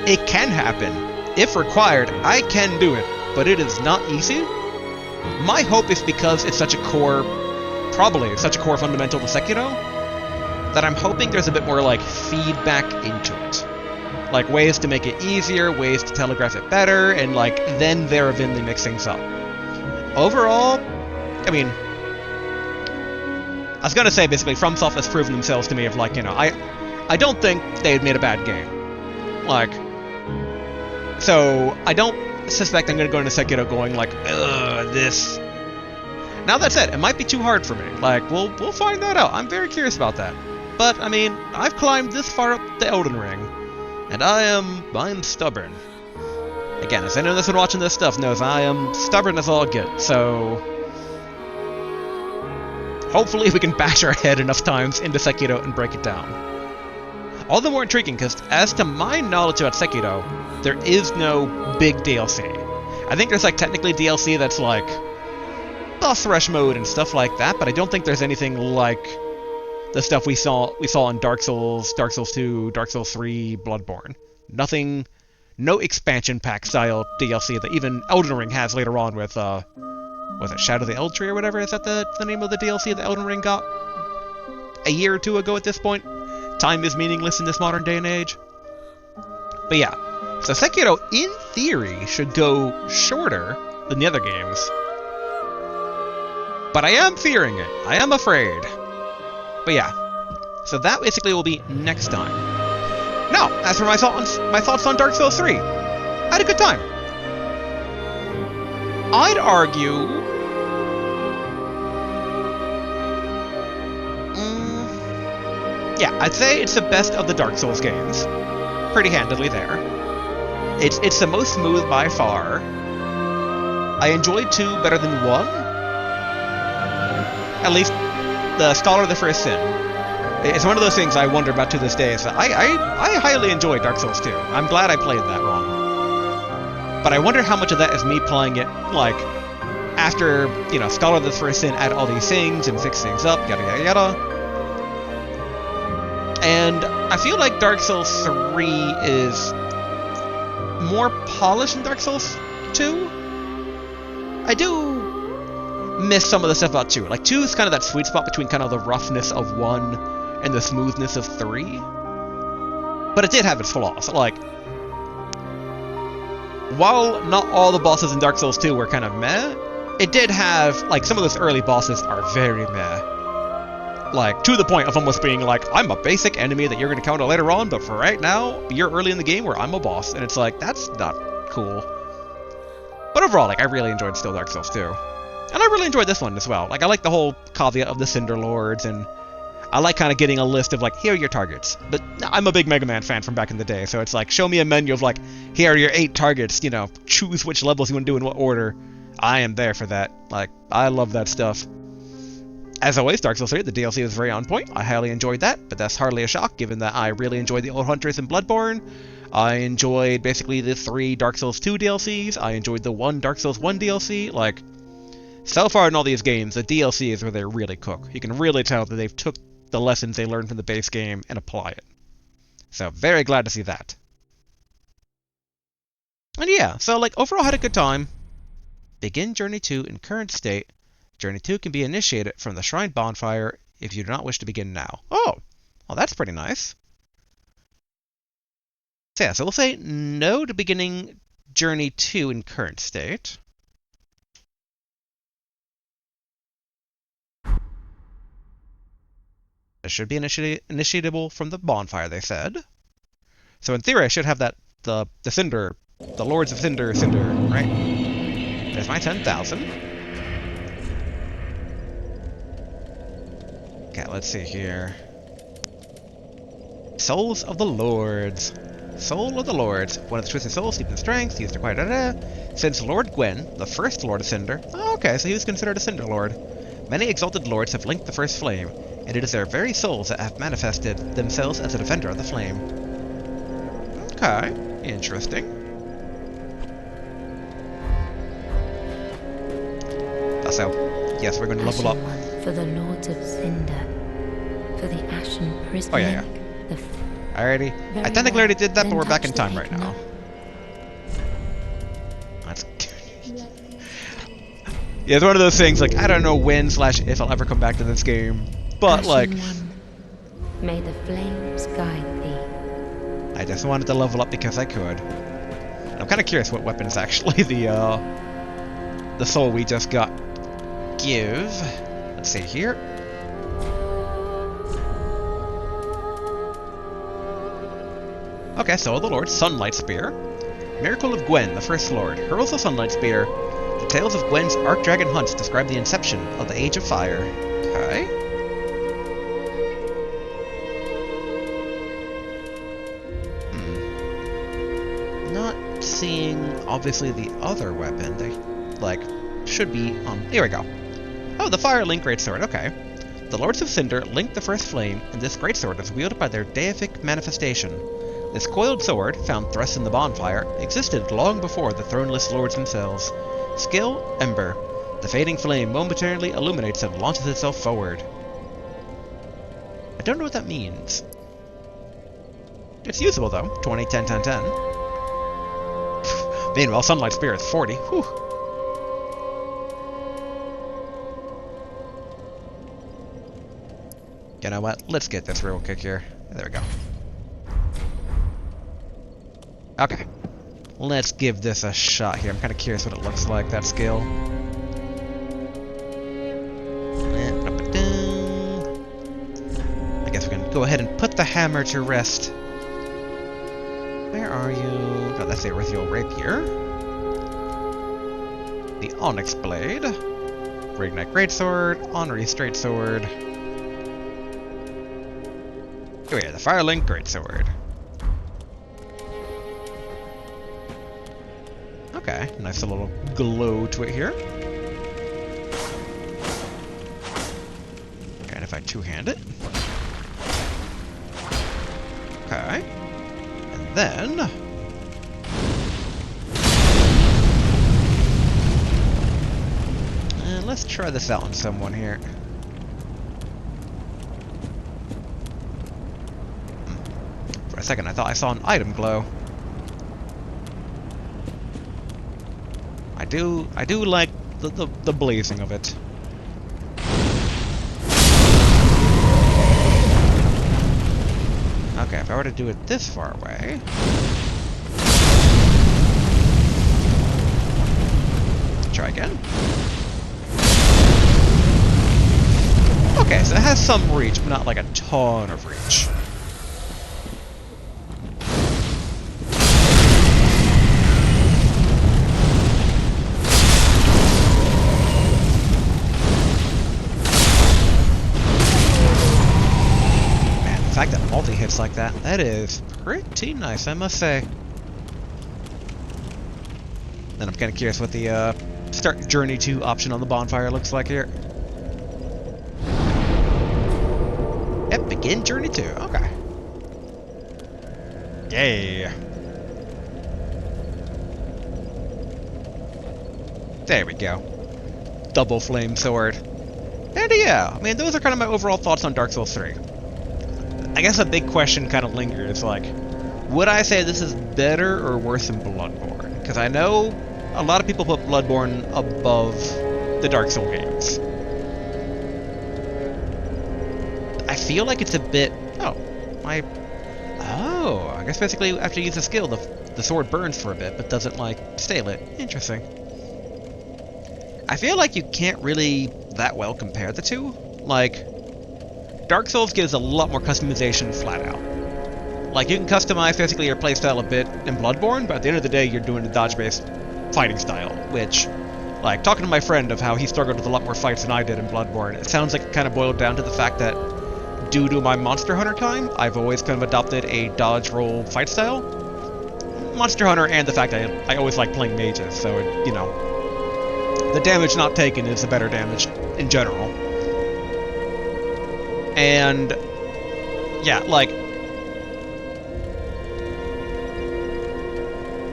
it can happen. If required, I can do it, but it is not easy. My hope is because it's such a core, probably it's such a core fundamental to Sekiro, that I'm hoping there's a bit more, like, feedback into it. Like, ways to make it easier, ways to telegraph it better, and, like, then thereafter mix things up. Overall, I mean, I was gonna say, basically, FromSoft has proven themselves to me of, like, you know, I don't think they had made a bad game. Like, So I don't suspect I'm going to go into Sekiro going like, ugh, this. Now that said, it might be too hard for me. Like, we'll find that out. I'm very curious about that. But, I mean, I've climbed this far up the Elden Ring, and I'm stubborn. Again, as anyone that's been watching this stuff knows, I am stubborn as all get, so... hopefully we can bash our head enough times into Sekiro and break it down. All the more intriguing, because as to my knowledge about Sekiro, there is no big DLC. I think there's, like, technically DLC that's, like, boss rush mode and stuff like that, but I don't think there's anything like the stuff we saw in Dark Souls, Dark Souls 2, Dark Souls 3, Bloodborne. Nothing, no expansion pack style DLC that even Elden Ring has later on with, was it Shadow of the Eldtree or whatever? Is that the name of the DLC that Elden Ring got a year or two ago at this point? Time is meaningless in this modern day and age. But yeah, so Sekiro, in theory, should go shorter than the other games. But I am fearing it. I am afraid. But yeah, so that basically will be next time. Now, as for my thoughts on Dark Souls 3, I had a good time. I'd argue... yeah, I'd say it's the best of the Dark Souls games. Pretty handily there. It's the most smooth by far. I enjoyed 2 better than 1. At least the Scholar of the First Sin. It's one of those things I wonder about to this day. Is that I highly enjoyed Dark Souls 2. I'm glad I played that one. But I wonder how much of that is me playing it, like, after, you know, Scholar of the First Sin add all these things and fix things up, yada yada yada. And I feel like Dark Souls 3 is more polished than Dark Souls 2. I do miss some of the stuff about 2. Like, 2 is kind of that sweet spot between kind of the roughness of 1 and the smoothness of 3. But it did have its flaws. Like, while not all the bosses in Dark Souls 2 were kind of meh, it did have, like, some of those early bosses are very meh. Like, to the point of almost being like, I'm a basic enemy that you're going to counter later on, but for right now, you're early in the game where I'm a boss. And it's like, that's not cool. But overall, like, I really enjoyed still Dark Souls 2. And I really enjoyed this one as well. Like, I like the whole caveat of the Cinder Lords, and I like kind of getting a list of, like, here are your targets. But I'm a big Mega Man fan from back in the day, so it's like, show me a menu of, like, here are your 8 targets, you know, choose which levels you want to do in what order. I am there for that. Like, I love that stuff. As always, Dark Souls 3, the DLC was very on point. I highly enjoyed that, but that's hardly a shock, given that I really enjoyed the Old Hunters and Bloodborne. I enjoyed, basically, the 3 Dark Souls 2 DLCs. I enjoyed the 1 Dark Souls 1 DLC. Like, so far in all these games, the DLC is where they really cook. You can really tell that they've took the lessons they learned from the base game and apply it. So, very glad to see that. And yeah, so, like, overall had a good time. Begin Journey 2 in current state. Journey 2 can be initiated from the Shrine Bonfire if you do not wish to begin now. Oh, well, that's pretty nice. So yeah, so we'll say no to beginning Journey 2 in current state. It should be initiatable from the bonfire, they said. So in theory, I should have that, the Cinder, the Lords of Cinder, right? There's my 10,000. Okay, let's see here. Souls of the Lords. Soul of the Lords. One of the twisted souls, steeped in strength, used to acquire Since Lord Gwen, the first Lord of Cinder. Oh, okay, so he was considered a Cinder Lord. Many exalted lords have linked the first flame, and it is their very souls that have manifested themselves as a defender of the flame. Okay, interesting. So, yes, we're going to level up. For the Lords of Cinder, for the Ashen Prisoner. Oh, yeah. I technically already did that, but we're back in time right now. That's yeah, it's one of those things, like, I don't know when / if I'll ever come back to this game, but, like... May the flames guide thee. I just wanted to level up because I could. I'm kind of curious what weapons actually the soul we just got give. Let's see here. Okay, Soul of the Lord, Sunlight Spear. Miracle of Gwen, the First Lord, hurls the Sunlight Spear. The tales of Gwen's Archdragon hunts describe the inception of the Age of Fire. Okay. Not seeing, obviously, the other weapon. They, like, should be on... Here we go. Oh, the Fire Link Greatsword, okay. The Lords of Cinder link the First Flame, and this greatsword is wielded by their deific manifestation. This coiled sword, found thrust in the bonfire, existed long before the throneless lords themselves. Skill, Ember. The fading flame momentarily illuminates and launches itself forward. I don't know what that means. It's usable though. 20, 10, 10, 10. Meanwhile, Sunlight Spear is 40. Whew. You know what? Let's get this real quick here. There we go. Okay. Let's give this a shot here. I'm kind of curious what it looks like, that skill. I guess we can go ahead and put the hammer to rest. Where are you? Oh, that's the Erythial Rapier. The Onyx Blade. Reignite Greatsword. Honorary Straightsword. Oh yeah, the Firelink Greatsword. Okay, nice little glow to it here. And if I two-hand it. Okay. And then... let's try this out on someone here. For a second I thought I saw an item glow. I do like the blazing of it. Okay, if I were to do it this far away... Try again. Okay, so it has some reach, but not like a ton of reach. The fact that multi-hits like that, that is pretty nice, I must say. Then I'm kind of curious what the start journey to option on the bonfire looks like here. Yep, begin journey 2, okay. Yay. There we go. Double flame sword. And yeah, I mean, those are kind of my overall thoughts on Dark Souls 3. I guess a big question kind of lingers, like, would I say this is better or worse than Bloodborne? Because I know a lot of people put Bloodborne above the Dark Souls games. I feel like it's a bit... Oh, I guess basically after you use a skill, the sword burns for a bit, but doesn't, like, stay lit. Interesting. I feel like you can't really that well compare the two. Like... Dark Souls gives a lot more customization flat out. Like, you can customize basically your playstyle a bit in Bloodborne, but at the end of the day, you're doing a dodge-based fighting style, which, like, talking to my friend of how he struggled with a lot more fights than I did in Bloodborne, it sounds like it kind of boiled down to the fact that, due to my Monster Hunter time, I've always kind of adopted a dodge-roll fight style. Monster Hunter and the fact that I always like playing mages, so, you know, the damage not taken is the better damage in general. And, yeah, like,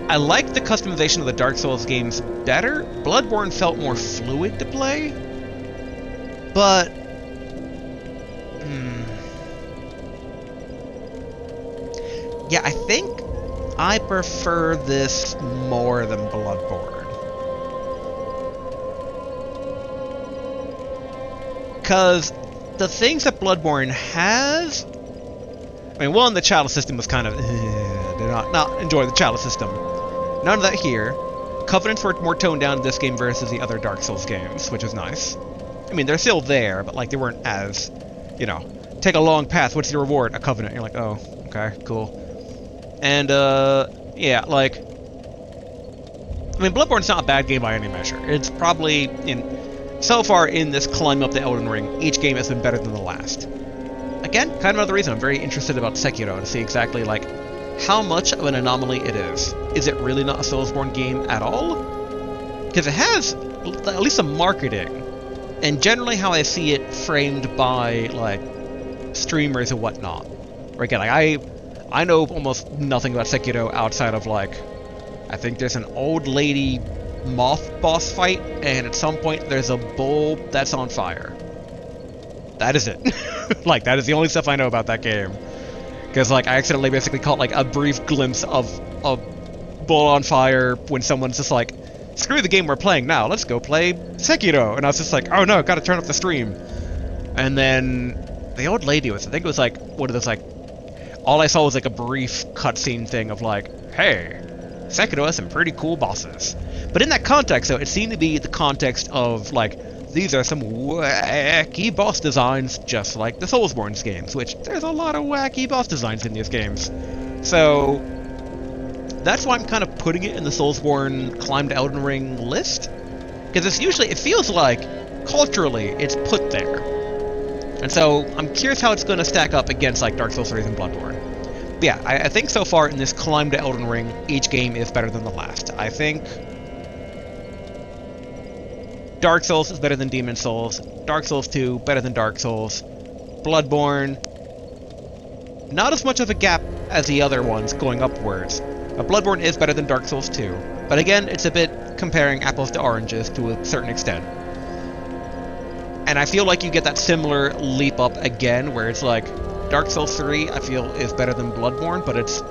I like the customization of the Dark Souls games better. Bloodborne felt more fluid to play, but, yeah, I think I prefer this more than Bloodborne. Because the things that Bloodborne has... I mean, one, the chalice system was kind of... did not enjoy the chalice system. None of that here. Covenants were more toned down in this game versus the other Dark Souls games, which is nice. I mean, they're still there, but, like, they weren't as... You know, take a long path, what's your reward? A covenant. You're like, oh, okay, cool. And, yeah, like... I mean, Bloodborne's not a bad game by any measure. It's probably, so far in this climb up the Elden Ring, each game has been better than the last. Again, kind of another reason I'm very interested about Sekiro, to see exactly, like, how much of an anomaly it is. Is it really not a Soulsborne game at all? Because it has at least some marketing, and generally how I see it framed by, like, streamers and whatnot. Where again, like, I know almost nothing about Sekiro outside of, like, I think there's an old lady moth boss fight, and at some point there's a bull that's on fire. That is it. Like, that is the only stuff I know about that game. Because, like, I accidentally basically caught, like, a brief glimpse of a bull on fire when someone's just like, screw the game we're playing now, let's go play Sekiro. And I was just like, oh no, gotta turn off the stream. And then the old lady was, I think it was like, one of those, like, all I saw was like a brief cutscene thing of like, hey, Sekiro has some pretty cool bosses. But in that context, though, it seemed to be the context of, like, these are some wacky boss designs, just like the Soulsborne games, which there's a lot of wacky boss designs in these games. So that's why I'm kind of putting it in the Soulsborne Climb to Elden Ring list. Because it's usually, it feels like, culturally, it's put there. And so I'm curious how it's going to stack up against, like, Dark Souls 3 and Bloodborne. But yeah, I think so far in this Climb to Elden Ring, each game is better than the last. I think Dark Souls is better than Demon Souls. Dark Souls 2, better than Dark Souls. Bloodborne, not as much of a gap as the other ones going upwards. But Bloodborne is better than Dark Souls 2. But again, it's a bit comparing apples to oranges to a certain extent. And I feel like you get that similar leap up again, where it's like, Dark Souls 3, I feel, is better than Bloodborne, but it's,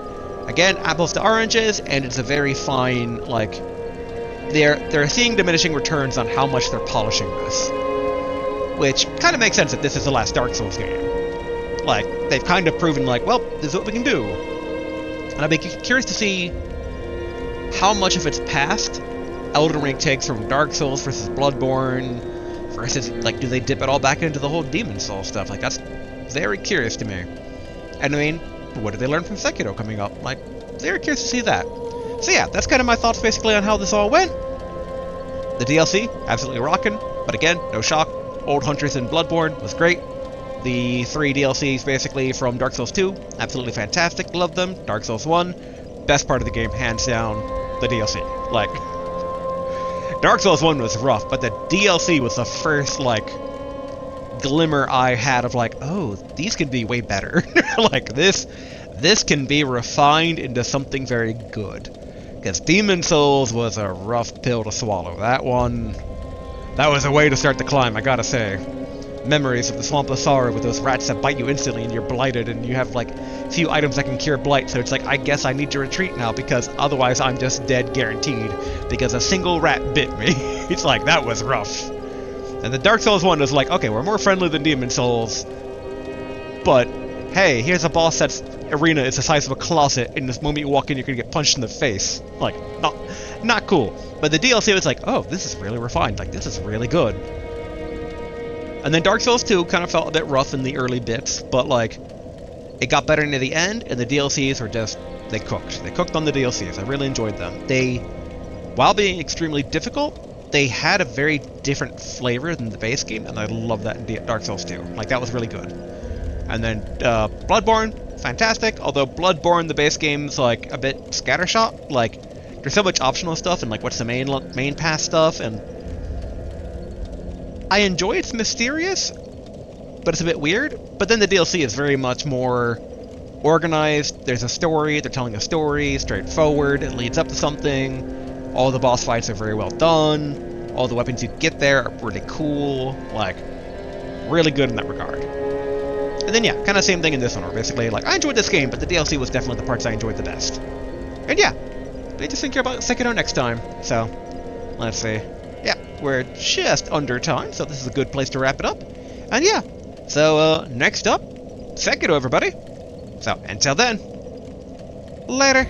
again, apples to oranges, and it's a very fine, like, they're seeing diminishing returns on how much they're polishing this. Which kind of makes sense that this is the last Dark Souls game. Like, they've kind of proven, like, well, this is what we can do. And I'd be curious to see how much of its past Elden Ring takes from Dark Souls versus Bloodborne versus, like, do they dip it all back into the whole Demon Souls stuff? Like, that's very curious to me. And I mean, what did they learn from Sekiro coming up? Like, very curious to see that. So yeah, that's kind of my thoughts basically on how this all went. The DLC, absolutely rocking, but again, no shock. Old Hunters in Bloodborne was great. The 3 DLCs basically from Dark Souls 2, absolutely fantastic, love them. Dark Souls 1, best part of the game, hands down, the DLC. Like, Dark Souls 1 was rough, but the DLC was the first, like, glimmer I had of like, oh, these can be way better. Like, this can be refined into something very good. Because Demon Souls was a rough pill to swallow. That was a way to start the climb, I gotta say. Memories of the Swamp of Sorrow with those rats that bite you instantly and you're blighted and you have, like, few items that can cure blight, so it's like, I guess I need to retreat now because otherwise I'm just dead guaranteed because a single rat bit me. It's like, that was rough. And the Dark Souls 1 was like, okay, we're more friendly than Demon Souls, but hey, here's a boss that's arena is the size of a closet, and this moment you walk in, you're gonna get punched in the face. Like, not cool. But the DLC was like, oh, this is really refined. Like, this is really good. And then Dark Souls 2 kind of felt a bit rough in the early bits, but like, it got better near the end, and the DLCs were just, they cooked. They cooked on the DLCs. I really enjoyed them. They, while being extremely difficult, they had a very different flavor than the base game, and I love that in Dark Souls 2. Like, that was really good. And then Bloodborne, fantastic, although Bloodborne, the base game's like a bit scattershot. Like, there's so much optional stuff and like what's the main pass stuff, and I enjoy it's mysterious, but it's a bit weird. But then the DLC is very much more organized. There's a story, they're telling a story, straightforward, it leads up to something. All the boss fights are very well done. All the weapons you get there are really cool. Like, really good in that regard. And then yeah, kind of same thing in this one, where basically, like, I enjoyed this game, but the DLC was definitely the parts I enjoyed the best. And yeah, I just think about Sekiro next time. So, let's see. Yeah, we're just under time, so this is a good place to wrap it up. And yeah, so next up, Sekiro, everybody. So, until then, later.